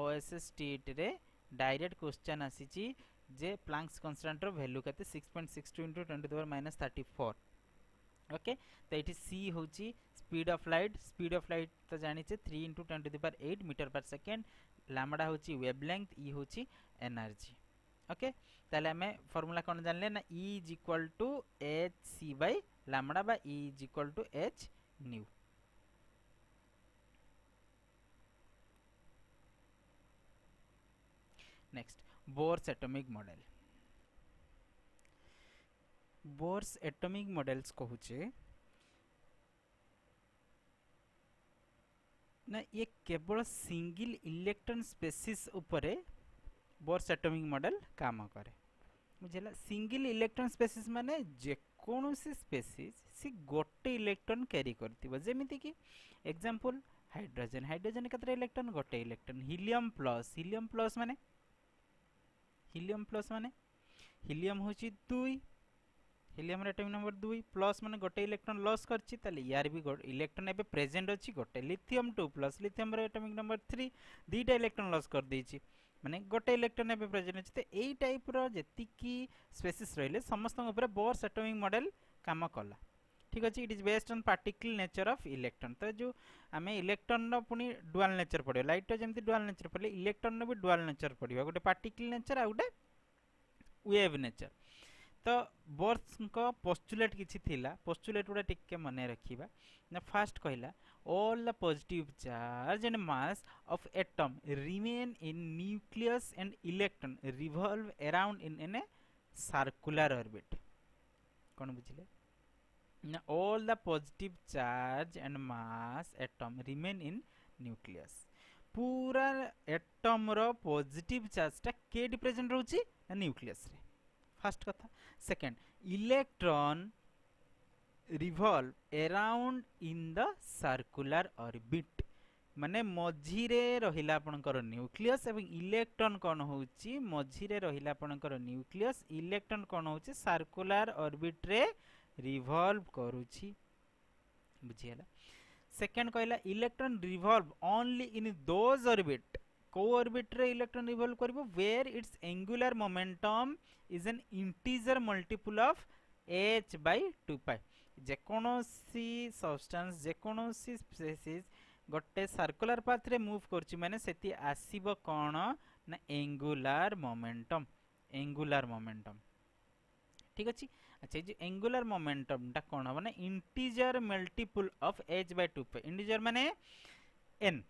Speaker 1: ओएसएस टीईटी रे डायरेक्ट क्वेश्चन आसीची जे प्लैंक्स कांस्टेंट रो वैल्यू कते 6.62 * 10⁻34 ओके तो ये सी हूँ स्पीड ऑफ लाइट तो जानिचे 3 × 10⁸ मीटर पर सेकेंड लैम्बडा हूँ वेवलेंथ ई हूँ एनर्जी ओके ताले हमें फार्मूला कौन जानले ना E is equal to H C by lambda बा E is equal to H nu. Next Bohr's atomic model Bohr's atomic models कहूचे ना ये केवल सिंगल इलेक्ट्रॉन स्पेसिस उपरे बोर्स एटॉमिक मॉडल काम करे बुझला सिंगल इलेक्ट्रॉन स्पेसिस माने जे कोनोसी स्पेसिस सी गोटे इलेक्ट्रॉन कैरी करथिबो जेमिति कि एग्जांपल हाइड्रोजन केतरा इलेक्ट्रॉन गोटे इलेक्ट्रॉन हीलियम प्लस माने हीलियम होची 2 हीलियम एटॉमिक नंबर 2 प्लस माने गोटे इलेक्ट्रॉन लॉस करछि ताले यार भी इलेक्ट्रॉन एबे प्रेजेंट अछि गोटे lithium 2 plus lithium atomic number 3 दुईटा इलेक्ट्रॉन लॉस कर देछि माने गोटे इलेक्ट्रॉन एबे प्रेजेंट अछि त एई टाइप रो जेति की स्पेसिस रहले समस्त ऊपर बोर्स एटॉमिक मॉडल काम कला ठीक अछि। It is based on particle nature of electron तो जो हमें इलेक्ट्रॉन रो पुनी डुअल नेचर पड़ियो लाइट रो जेमति डुअल नेचर पड़ले इलेक्ट्रॉन रो भी डुअल नेचर पड़ियो गोटे पार्टिकल नेचर आ गोटे वेव नेचर तो बोर्स को पोस्टुलेट किछि थिला पोस्टुलेट उडा टिके मने रखिबा ना फर्स्ट कहला all the positive charge and mass of atom remain in nucleus and electron revolve around in an circular orbit कौन बुझिले ना all the positive charge and mass atom remain in nucleus पूरा atom रो positive charge टा KD present रहउची ना nucleus रे first कथा second electron revolve around in the circular orbit माने मझिरे रहिला आपनकर न्यूक्लियस एवं इलेक्ट्रॉन कौन होउची मझिरे रहिला आपनकर न्यूक्लियस इलेक्ट्रॉन कौन होउची सर्कुलर ऑर्बिट रे रिवॉल्व करूची बुझियला सेकंड कहला electron revolve only in those orbit को ऑर्बिट रे इलेक्ट्रॉन रिवॉल्व करबो where its angular momentum is an integer multiple of h by 2 pi जेकोनोसी सब्सटेंस जेकोनोसी स्पेसीज गोटे सर्कुलर पाथ रे मूव करछि माने सेति आसीबो कोन ना एंगुलर मोमेंटम ठीक अछि अच्छा जे एंगुलर मोमेंटम टा कोन हो ना integer multiple of h by 2 pi integer माने n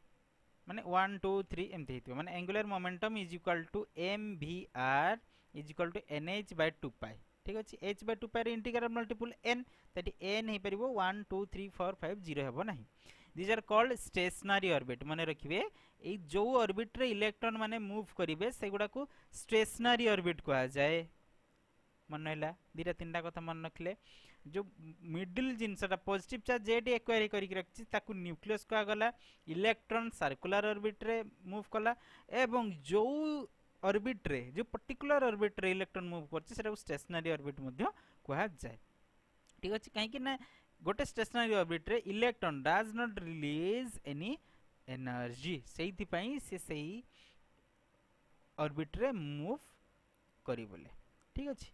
Speaker 1: माने 1 2 3 एमति हितबो माने angular momentum is equal to mvr is equal to nh by 2 pi ठीक अछि h by 2 pi रे इंटीग्रल मल्टीपल n तटी n हे परिबो 1 2 3 4 5 0 हेबो नाही this are called stationary orbit माने रखिबे ए जो ऑर्बिट रे इलेक्ट्रॉन माने मूव करिवे सेगुडा को स्टेशनरी ऑर्बिट कहा जाए मन हैला दिरा तीनटा कथा मन रखले जो मिडिल जिनसटा पॉजिटिव चार्ज जेडी एक्वायर करिक रखछि ताकू न्यूक्लियस कहा गला इलेक्ट्रॉन सर्कुलर ऑर्बिट रे मूव कला एवं जो ऑर्बिट रे जो पर्टिकुलर ऑर्बिट रे इलेक्ट्रॉन मूव करछि सेटा स्टेशनरी ऑर्बिट मध्ये कहा जाए ठीक अछि काहे कि ना गोटे स्टेशनरी ऑर्बिट रे electron does not release any energy सेइथि पई से सेही ऑर्बिट रे मूव करी बोले ठीक अछि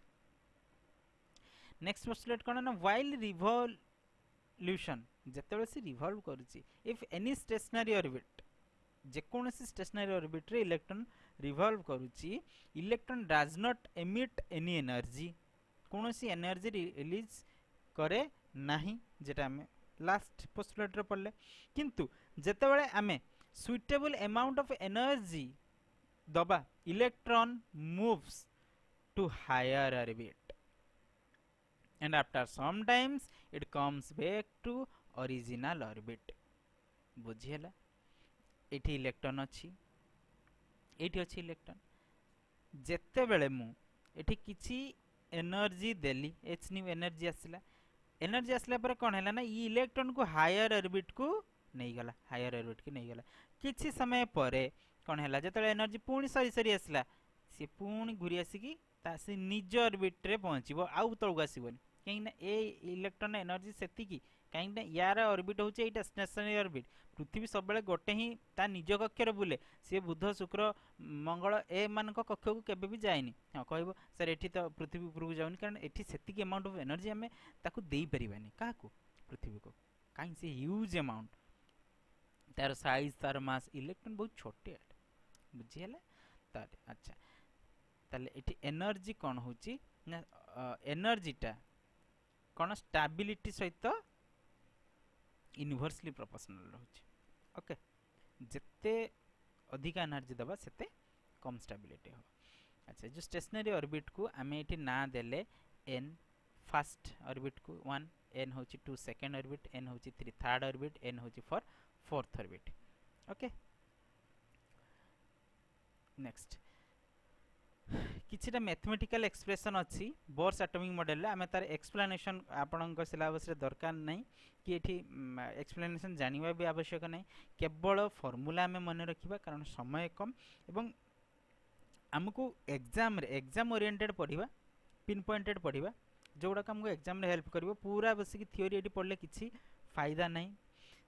Speaker 1: नेक्स्ट पोस्टुलेट कोन ना व्हाइल रिवॉल्यूशन जेतेबेले से रिवॉल्व करूची इफ एनी स्टेशनरी ऑर्बिट जेकोनोसी स्टेशनरी ऑर्बिट रे इलेक्ट्रॉन रिवॉल्व करूची electron does not emit any energy कोनोसी एनर्जी रिलीज करे नाही जेटा हमें लास्ट पोस्टुलेट रे पड़ले किंतु जेतेबेले हमें सुइटेबल अमाउंट ऑफ एनर्जी दबा electron moves to higher orbit and after sometimes it comes back to original orbit बुझियला एठी इलेक्ट्रॉन अछि एठी अछि इलेक्ट्रॉन जेते बेले मु एठी किछि एनर्जी देली h न्यू एनर्जी आसला पर कोन हैला ना ई इलेक्ट्रॉन को हायर ऑर्बिट को नै गला हायर ऑर्बिट के नै गला किछि समय परे कोन हैला जेते एनर्जी पूर्ण सरी सरी आसला से पूर्ण घुरी आसी ता से निज ऑर्बिट रे पहुंचीबो आउ तळगु आसीबोनी कहीं ना ए इलेक्ट्रॉन एनर्जी सेति की कहीं ना यार ऑर्बिट होचे एटा स्टेशनरी ऑर्बिट पृथ्वी सब बेले गोटे ही ता निज कक्ष रे बुले से बुध शुक्र मंगल ए मान को कक्ष को केबे भी जायनी हां कहबो सर एठी तो पृथ्वी ऊपर को जाउनी कारण एठी सेति की अमाउंट ऑफ एनर्जी हमें ताकू देई परिबानी काहा को पृथ्वी को काई से ह्यूज अमाउंट तार साइज तार मास इलेक्ट्रॉन बहुत छोटे बुझियला तार अच्छा ताले एठी एनर्जी कोन होची ना एनर्जी टा कोन स्टेबिलिटी सहित इनवर्सली प्रोपोर्शनल रहउची ओके जत्ते अधिक एनर्जी दबा सेते कम स्टेबिलिटी हो अच्छा जो स्टेशनरी ऑर्बिट को हमें एठी ना देले n फर्स्ट ऑर्बिट को 1 n होची 2 सेकंड ऑर्बिट n होची 3 थर्ड ऑर्बिट n होची 4 फोर्थ ऑर्बिट ओके नेक्स्ट किछिटा मैथमेटिकल एक्सप्रेशन अछि बोर्स एटॉमिक मॉडल रे हमें तार एक्सप्लेनेशन आपनक सिलेबस रे दरकार नै कि एठी एक्सप्लेनेशन जानिबा भी आवश्यक नै केवल फार्मूला हमें मन रखिबा कारण समय कम एवं हमको एग्जाम ओरिएंटेड पढ़िबा पिन पॉइंटेड पढ़िबा जोडा हमको एग्जाम रे हेल्प करबो पूरा बेसिक थ्योरी एठी पढ़ले किछि फायदा नै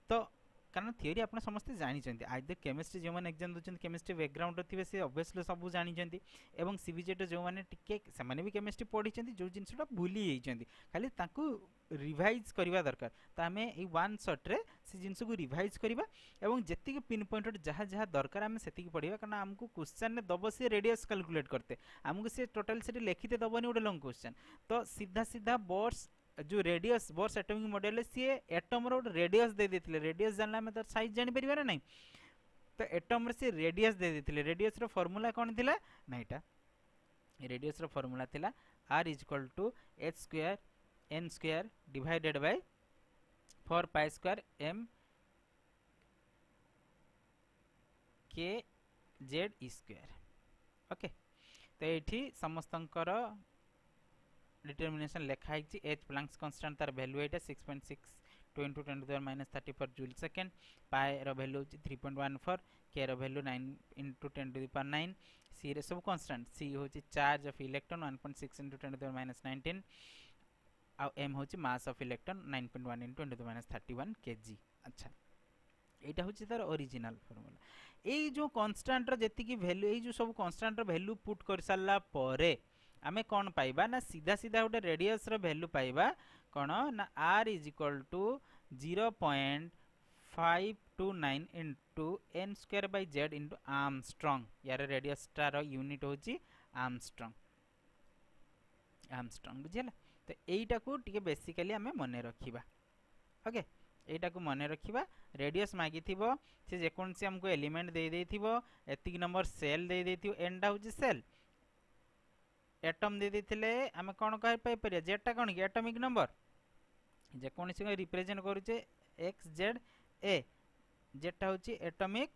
Speaker 1: तो कारण थ्योरी आपन समस्त जानि चंती आइदर केमिस्ट्री जो माने एग्जाम दोचंती केमिस्ट्री बैकग्राउंड थिबे से ऑब्वियसली सब जानि चंती एवं सीबीजेट जो माने टिके से माने भी केमिस्ट्री पढ़ी चंती जो जिनसटा भूली जाई चंती खाली ताकू रिवाइज करबा दरकार त हमें ए वन शॉट रे से जिनस को रिवाइज करबा एवं जेति के पिन पॉइंट जहा जहा दरकार हमें सेति के पढ़िबा कारण हमको क्वेश्चन ने दबो से रेडियस कैलकुलेट करते हमको से टोटल से लिखिते दबनी उडे लॉन्ग क्वेश्चन तो सीधा सीधा बोर्स जो रेडियस बोर्स एटॉमिक मॉडल सी एटम रो रेडियस दे देथिले रेडियस जानला में तर साइज जानि परिबा ना नहीं तो एटम रे से रेडियस दे देथिले रेडियस रो फार्मूला कोन थिला नाइटा रेडियस रो फार्मूला थिला r is equal to h square n square divided by 4 pi square m k z e square okay तो ये समस्तंकर डिटर्मिनेशन लिखा है एच प्लांक्स कांस्टेंट तार वैल्यू एटा 6.6 2 into 10 to the minus 34 joule second pi रो value 3.14 k रो वैल्यू 9 into 10 to the power 9 c रे सब कांस्टेंट c होची charge of electron 1.6 into 10 to the minus 19 आ m होची mass of electron 9.1 into 10 to the minus 31 kg अच्छा एटा होची तार ओरिजिनल फार्मूला एई जो कांस्टेंट रो जेति की वैल्यू एई जो सब कांस्टेंट रो वैल्यू पुट कर सारला परे आमे कौन पाइबा ना सीधा सीधा गोटे रेडियस रो वैल्यू पाइबा कौन ना r is equal to 0.529 into n square by z into angstrom यार रेडियस टार यूनिट होची आर्मस्ट्रॉन्ग बुझिला तो एईटा को टिके बेसिकली आमे मने रखिबा ओके एटा को मने रखिबा रेडियस मागी थिबो से जे कोन से हमको एलिमेंट दे देथिबो एतिक नंबर सेल दे देथिबो n टा होची सेल एटम दे देथिले आमे कोन कहि पाइ परिया जेटा कोन की एटॉमिक नंबर जे कोन से रिप्रेजेंट करूचे x z a जेटा होची एटॉमिक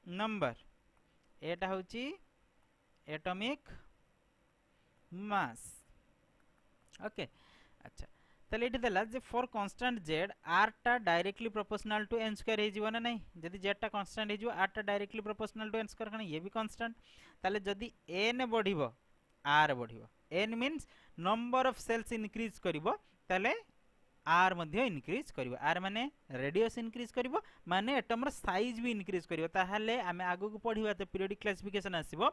Speaker 1: नंबर एटा होची एटॉमिक मास ओके अच्छा तले एठी देला जे फॉर कांस्टेंट z r टा directly proportional to n square हे जीवो ना नहीं जदी z टा कांस्टेंट हे जीवो r टा directly proportional to n square कने ये भी कांस्टेंट ताले जदी n बढ़िबो r बढ़िबो n means number of shells increase करिवो ताले r मध्ये इंक्रीज करिवो r माने रेडियस इंक्रीज करिवो माने एटम रो साइज भी इंक्रीज करिवो ताहाले आमे आगु को पढिबा त पीरियोडिक क्लासिफिकेशन आसीबो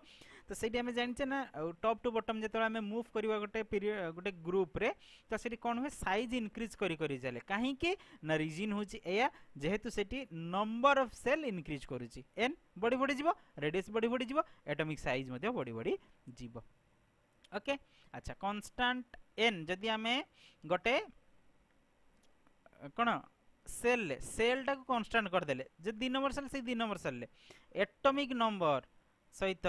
Speaker 1: तो सेठी आमे जानिचे ना टॉप टू बॉटम जेतला आमे मूव करिवो गोटे पीरियड गोटे ग्रुप रे तो सेठी कोन होय साइज इंक्रीज करी करी जाले काहे कि ना रीजन होची एया जेहेतु सेठी नंबर ऑफ सेल इंक्रीज करूची n बडी बडी जीवो रेडियस बडी बडी जीवो एटॉमिक साइज मध्ये बडी बडी जीवो ओके अच्छा कांस्टेंट n जदी आमे गोटे कोन सेल टा को कांस्टेंट कर देले जे 2 नंबर सेल से 2 नंबर सेल ले एटॉमिक नंबर सहित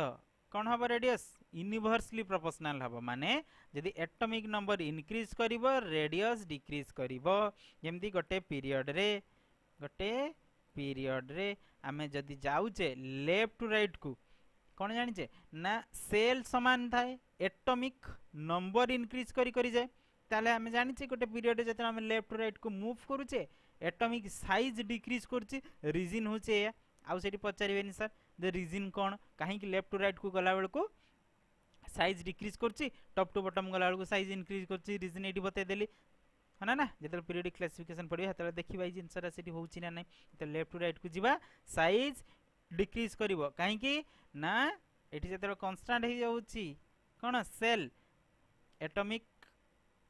Speaker 1: कोन हबो रेडियस यूनिवर्सली प्रोपोर्शनल हबो माने जदी एटॉमिक नंबर इंक्रीज करिवो रेडियस डिक्रीज करिवो जेमती गोटे पीरियड रे आमे जदी जाउचे लेफ्ट टू राइट को कोन जानिचे ना सेल समान थाए एटॉमिक नंबर इंक्रीज करी करी जाए ताले हमें जानिचे गोटे पीरियड जते हम लेफ्ट टू राइट को मूव करूचे एटॉमिक साइज डिक्रीज करछि रीजन होचे आउ सेठी पचारिबेनी सर द रीजन कोन काहे कि लेफ्ट टू राइट को गला बेल को साइज डिक्रीज करछि टॉप टू बॉटम गला बेल को साइज इंक्रीज करछि रीजन एठी बते देली हना ना जते पीरियोडिक क्लासिफिकेशन पढिबा हतले देखि बाई जिंसरा सेठी होउछि ना नै त लेफ्ट टू राइट को जिबा साइज डिक्रीज करिवो काहे कि ना एठी जते कांस्टेंट हे जाउछि कोन सेल एटॉमिक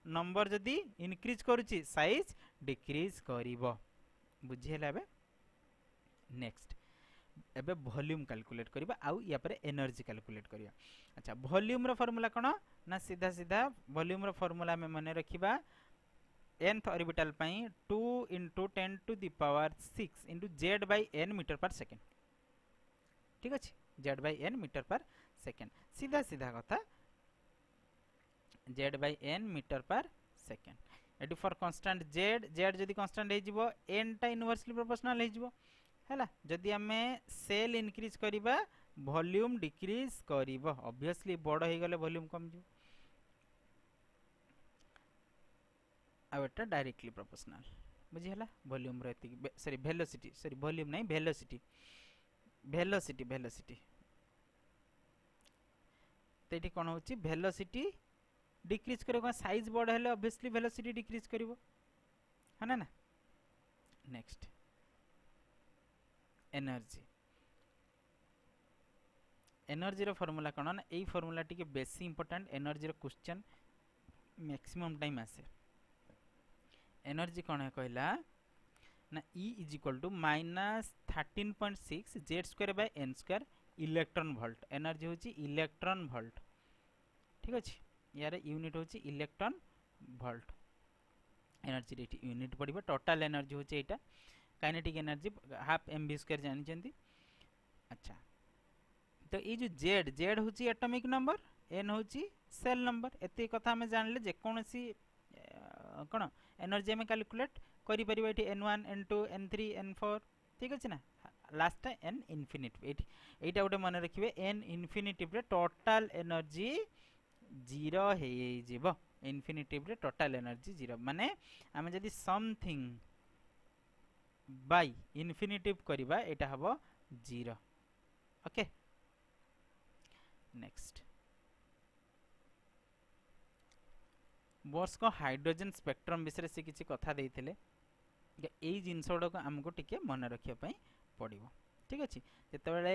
Speaker 1: नंबर जदी इंक्रीज करूची साइज डिक्रीज करिवो बुझिहेला बे नेक्स्ट एबे वॉल्यूम कैलकुलेट करिबा आउ या पर एनर्जी कैलकुलेट करिया अच्छा वॉल्यूम रो फार्मूला कोन ना सीधा सीधा वॉल्यूम रो फार्मूला में माने रखिबा nth ऑर्बिटल पई 2 into 10 to the power 6 into z by n metre per second ठीक अछि z by n metre per second सीधा सीधा कथा z by n metre per second एटी फॉर कांस्टेंट z जदी कांस्टेंट हे जिवो n टा इनवर्सली प्रोपोर्शनल हे जिवो हैला जदी हमें सेल इंक्रीज करिबा वॉल्यूम डिक्रीज करिवो ऑब्वियसली बड़ हे गले वॉल्यूम कम जिवो आ एटा डायरेक्टली प्रोपोर्शनल बुझी हला वॉल्यूम रे एति सॉरी वेलोसिटी सॉरी वॉल्यूम नहीं वेलोसिटी तेठी कोन होची वेलोसिटी डिक्रीज करिवो साइज बड़ हेले ऑब्वियसली वेलोसिटी डिक्रीज करिवो हना ना नेक्स्ट एनर्जी रो फार्मूला कोन ना एई फार्मूला टिके बेसी इंपोर्टेंट एनर्जी रो क्वेश्चन मैक्सिमम टाइम आसे एनर्जी कोन है कहला ना E is equal to -13.6 z square by n square electron volt energy होची इलेक्ट्रॉन वोल्ट ठीक अछि यार यूनिट होची electron volt energy rate unit पड़िबो टोटल एनर्जी होची एटा kinetic energy half mv square जानि चंदी अच्छा तो ये जो z होची एटॉमिक नंबर n होची सेल नंबर एते कथा हमें जानले जे कोनसी कोन एनर्जी हमें कैलकुलेट करि परिबा एठी n1 n2 n3 n4 ठीक अछि ना लास्ट n इन्फिनिटी एठी एटा गोटे मन रखिबे n इन्फिनिटी रे टोटल एनर्जी 0 हे जिवो इन्फिनिटी रे टोटल एनर्जी 0 माने हमें जदी समथिंग बाय इन्फिनिटी करिबा एटा हबो 0 ओके नेक्स्ट बोर्स को हाइड्रोजन स्पेक्ट्रम विषय से किसी कथा देइथिले यही जिनस गुड़ाक आमको टिके मन रखिया पई पड़िबो ठीक अछि जेतेबेले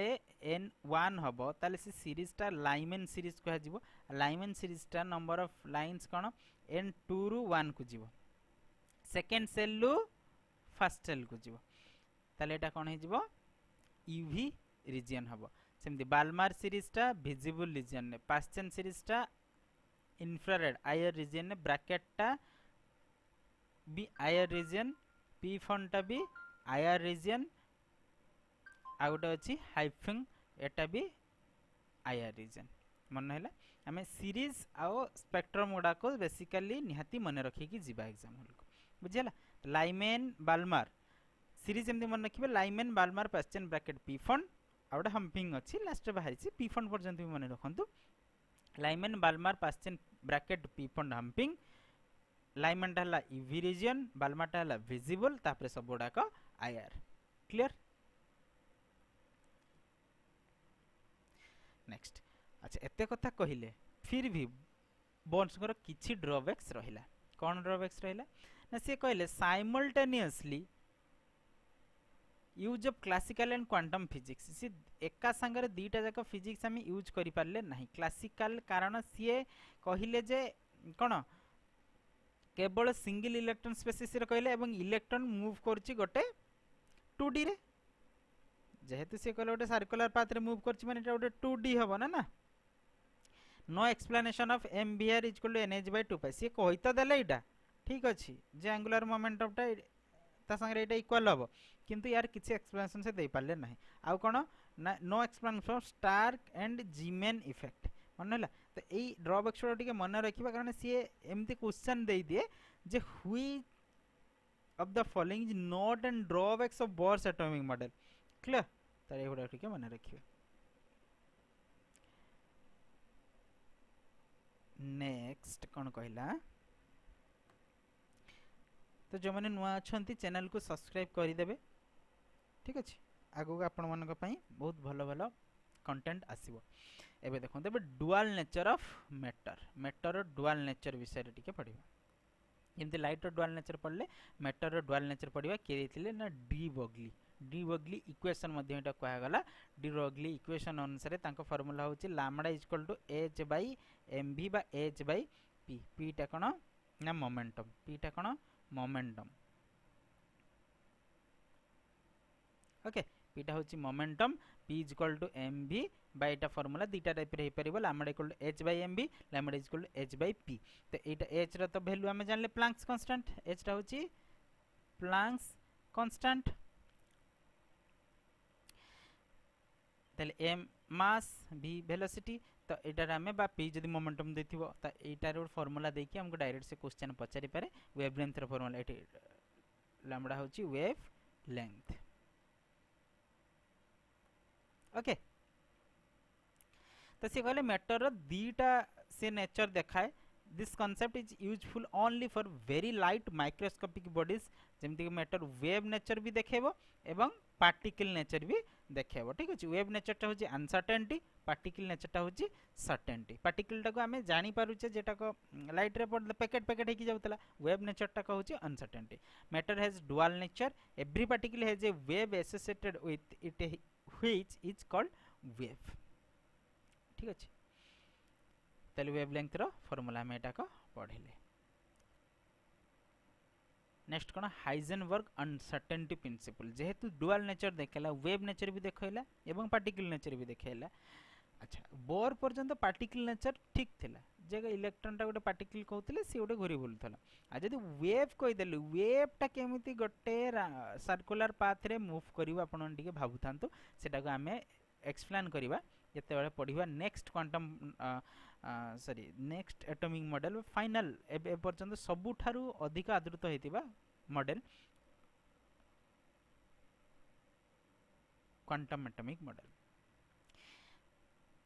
Speaker 1: n1 हबो ताले से सीरीज टा लाइमेन सीरीज कह जिवो लाइमेन सीरीज टा number of lines cone n2 रु 1 को जिवो सेकंड सेल रु फर्स्ट सेल को जिवो ताले एटा कोन हे जिवो यूवी रीजन हबो सेमति बाल्मार सीरीज टा विजिबल रीजन ने पास्चन सीरीज टा इंफ्रारेड आयर रीजन ने ब्रैकेट टा बी आयर रीजन पी फॉन्ट भी आयर रीजन आउट अछि हाइफिंग एटा भी आयर रीजन मन हैला हमें सीरीज आउ स्पेक्ट्रम गुडा को बेसिकली निहाती मन रखी कि जीवा एग्जाम हल को बुझिला लाइमेन बाल्मार सीरीज एमदी मन रखिबे Lyman Balmer Paschen Bracket Pfund out Humphreys अछि लास्ट बाहरी छी पी फॉन्ट पर्यंत भी मन रखंतु Lyman Balmer Paschen Bracket Pfund Humphreys Lyman टा हला यूवी रीजन बाल्मार टा हला विजिबल तापरे सब गुडा को आईआर क्लियर नेक्स्ट अच्छा एते कथा कहिले फिर भी बोर्न्स को किछि ड्रॉबैक्स रहिला कोन ड्रॉबैक्स रहिला ना से कहले simultaneously use of classical and quantum physics सी एका संगे दीटा जाक फिजिक्स हम यूज करि पारले नाही क्लासिकल कारण सी कहिले जे कोन केवल सिंगल इलेक्ट्रॉन स्पेसिस रे कहले एवं इलेक्ट्रॉन मूव करछि गोटे 2D रे जेहेतु से कहले गोटे सर्कुलर पाथ रे मूव करछि माने एटा गोटे 2D हबो ना ना no explanation of m v r equal to nh/2 से कहि त देले एटा ठीक अछि जे एंगुलर मोमेंटम ता ता संगे एटा इक्वल हबो किंतु यार किछि एक्सप्लेनेशन से दे पाले नाही आ कोन no explanation of Stark and Zeeman effect मन हला तो एई ड्रॉबैक छोड़ टिके मन रखिबा कारण सी एमती क्वेश्चन दे दिए जे हुई of the following is not and drawbacks of bourse atomic model clear तो एगुडा टिके मन रखिबे नेक्स्ट कौन कहला तो जो मैंने नुआ अच्छा चैनल को सब्सक्राइब करदे ठीक अच्छे आगू आपण मान बहुत भल भल कंटेंट आसो एबे देखो एबे dual nature of matter matter dual nature विषय टिके पढ़िबा एमती लाइट डुअल नेचर पढ़ले मैटर डुअल नेचर पढ़िबा के देथिले ना डी बगली इक्वेशन मध्ये एटा कहया गला डी बगली इक्वेशन अनुसार तांको फार्मूला होची lambda equal to h by mv बा h बाय p p टा कोन ना मोमेंटम p टा कोन मोमेंटम ओके p टा होची momentum p is equal to mv by एटा फार्मूला दीटा टाइप रे हे परिबो lambda equal to h by mv lambda is equal to h by p तो एटा h रा तो वैल्यू हमें जानले प्लैंक्स कांस्टेंट h टा होची प्लैंक्स कांस्टेंट तले m मास v वेलोसिटी तो एटार हमें बा p जदी मोमेंटम देथिबो त एटार रो फार्मूला देकी हमको डायरेक्ट से क्वेश्चन पचारि पारे वेवलेंथ रो फार्मूला एटी लैम्बडा होची वेव लेंथ ओके तो से कहले मैटर रो दीटा से नेचर देखाए this concept is useful only for very light microscopic bodies जेमति कि मैटर वेव नेचर भी देखेबो एवं पार्टिकल नेचर भी देखेबो ठीक अछि वेव नेचर टा होची अनसर्टेनिटी पार्टिकल नेचर टा होची सर्टेनिटी पार्टिकल टा को हमें जानि पारुचे जेटा को लाइट रे पड़ले पैकेट पैकेट हेकी जाउतला वेव नेचर टा को होची uncertainty matter has dual nature every particle has a wave associated with it which is called wave ठीक अछि तले वेवलेंथ रो फार्मूला में एटा को पढ़िले नेक्स्ट कोन हाइजेनबर्ग अनसर्टेनिटी प्रिंसिपल जेहेतु डुअल नेचर देखेला वेव नेचर भी देखैला एवं पार्टिकल नेचर भी देखैला अच्छा बोर पर्यंत पार्टिकल नेचर ठीक थिला जे इलेक्ट्रॉन टा गोटे पार्टिकल कहउतले से गोटे घुरी बुलथला आ जदी वेव कहि देले वेव टा केमिति गोटे सर्कुलर पाथ रे मूव करिवो आपण टिके भाबुथांतु सेटा को हमें एक्सप्लेन करिवा जते बेले पढिबा next quantum sorry next atomic model final ए पर्यंत सबुठारु अधिक आदृत होइतिबा model quantum atomic model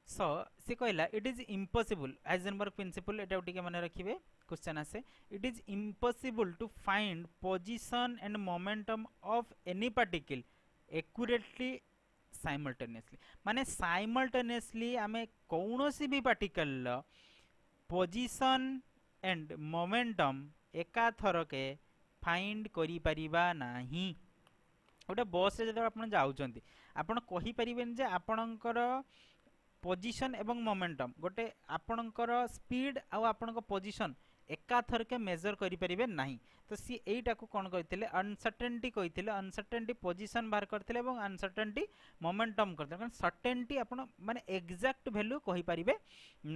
Speaker 1: so से कहला it is impossible Heisenberg principle एटा टिके मन रखिबे क्वेश्चन आसे it is impossible to find position and momentum of any particle accurately simultaneously माने साइमल्टेनियसली आमे कौनसी भी पार्टिकल पोजीशन एंड मोमेंटम एका थरके फाइंड करि परिबा नाही गोटे बस रे जब आपण जाउचंती आपण कहि परिबेन जे आपणकर पोजीशन एवं मोमेंटम गोटे आपणकर स्पीड आउ आपणक पोजीशन एका थरके मेजर करि परिबे नाही तो सी एटा को कोन कहितले अनसर्टेनिटी कहितले अनसर्टेनिटी पोजीशन बाहर करथिले एवं अनसर्टेनिटी मोमेंटम करथिले कारण सर्टेनिटी आपण माने एग्जैक्ट वैल्यू कहि परिबे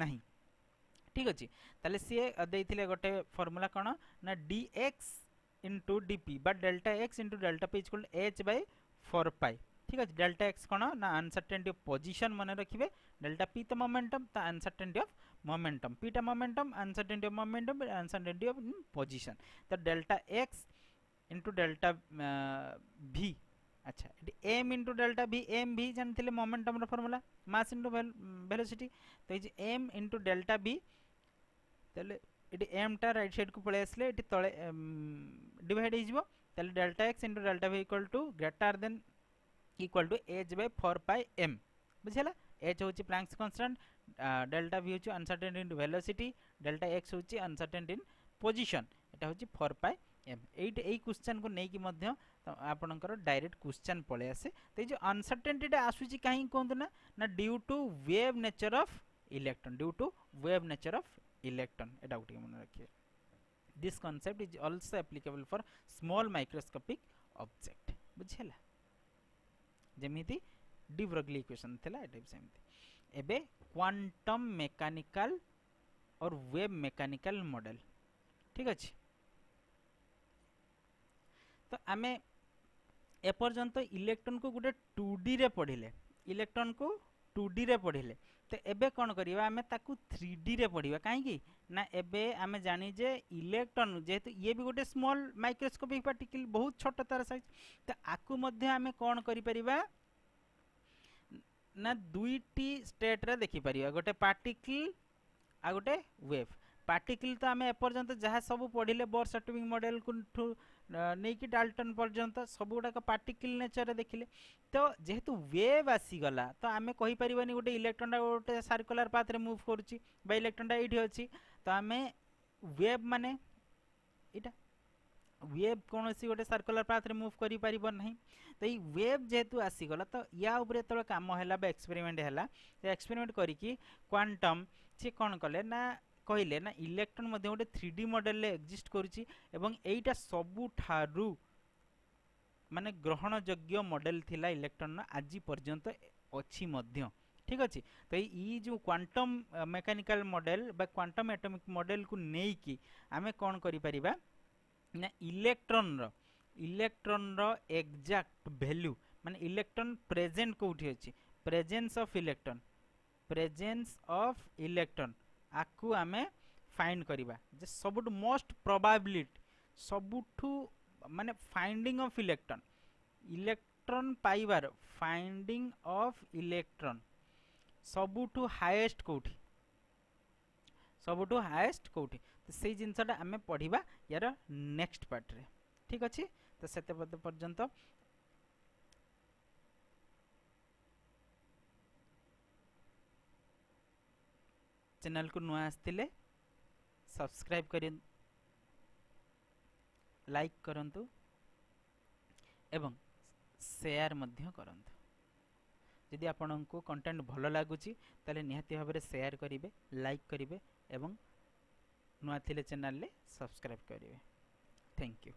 Speaker 1: नाही ठीक अछि ताले सी देइथिले गोटे फार्मूला कोन ना dx into dp बा delta x into delta p equal h by 4 pi ठीक अछि डेल्टा x कोन ना अनसर्टेनिटी ऑफ पोजीशन माने रखिबे डेल्टा p तो मोमेंटम ता अनसर्टेनिटी ऑफ मोमेंटम p टा momentum uncertainty of momentum uncertainty of position तो delta x into delta v अच्छा m into delta v m v जानथिले मोमेंटम रो फार्मूला मास into वेलोसिटी तो is m into delta v तले इट m टा right side को पळे आसले इट तळे डिवाइड हिजबो तले delta x into delta v equal to greater than equal to h by 4 pi m बुझिला h होची प्लैंक्स कांस्टेंट डेल्टा v होची uncertainty in velocity delta x होची अनसर्टेनिटी इन पोजीशन एटा होची 4 pi m एट एई क्वेश्चन को नै कि मध्य आपनकर डायरेक्ट क्वेश्चन पळे आसे ते जो अनसर्टेनिटी टा आसुची काहे कोंत ना due to wave nature of electron due to wave nature of electron एटा उठी मन रखिए this concept is also applicable for small microscopic object बुझिला जेमिति डी ब्रोगली इक्वेशन थिला एटा सेमिति एबे क्वांटम मैकेनिकल और वेव मैकेनिकल मॉडल ठीक अछि तो आमे ए पर्यंत इलेक्ट्रॉन को गुटे 2D रे पढिले इलेक्ट्रॉन को 2D रे पढिले तो एबे कोन करिवा आमे ताकू 3D रे पढिबा काहे कि ना एबे आमे जानि जे इलेक्ट्रॉन जेहेतु ये भी गोटे स्मॉल माइक्रोस्कोपिक पार्टिकल बहुत छोट तार साइज तो आकु मध्ये आमे कोन करि परिबा ना दुईटी स्टेट रे देखि परिबा गोटे पार्टिकल आ गोटे वेव पार्टिकल तो आमे एपर्यंत जहाँ सब पढ़िले बोर्स एटॉमिक मॉडल को नहीं कि डाल्टन पर्यंत सब गुड़ाक पार्टिकल नेचर देखिले तो जेहेतु वेव आसीगला तो आमे कहि परिबानी गोटे इलेक्ट्रॉन गोटे सर्कुलर पाथ रे मूव करूची बा इलेक्ट्रॉन एठी अछि तो आमे वेव माने इटा वेव कोनोसी गोटे सर्कुलर पाथ रे मूव करि परिबो नहीं तो ई वेव जेहेतु आसीगला तो या ऊपर तळ काम हैला बा एक्सपेरिमेंट हैला तो एक्सपेरिमेंट करी कि क्वांटम से कोन कले ना कहले ना इलेक्ट्रॉन मध्ये गोटे 3D मॉडल ले एग्जिस्ट करूची एवं एटा सबुठारु माने ग्रहण योग्य मॉडल थिला इलेक्ट्रॉन आजि पर्यंत अछि मध्य ठीक अछि तो ई जो क्वांटम मैकेनिकल मॉडल बा क्वांटम एटॉमिक मॉडल को नेई कि आमे कोन करि परिबा ना इलेक्ट्रॉन रो एग्जैक्ट वैल्यू माने इलेक्ट्रॉन प्रेजेंट कोठी अछि प्रेजेंस ऑफ इलेक्ट्रॉन आकु आमे फाइंड करिबा जे सबुठ मोस्ट प्रोबेबिलिटी सबुठु माने फाइंडिंग ऑफ इलेक्ट्रॉन पाइबार फाइंडिंग ऑफ इलेक्ट्रॉन सबुठु हाईएस्ट कोठी तो सेई जिंसटा आमे पढिबा यार नेक्स्ट पार्ट रे ठीक अछि तो सेते पर्यंत चैनल को नुआ आस्तिले सब्सक्राइब करें लाइक करंतु एवं शेयर मध्य करंतु यदि आपनको कंटेंट भलो लागुची ताले निहाती भाबरे शेयर करिवे लाइक करिवे एवं नुआ थिले चैनल ले सब्सक्राइब करिवे थैंक यू।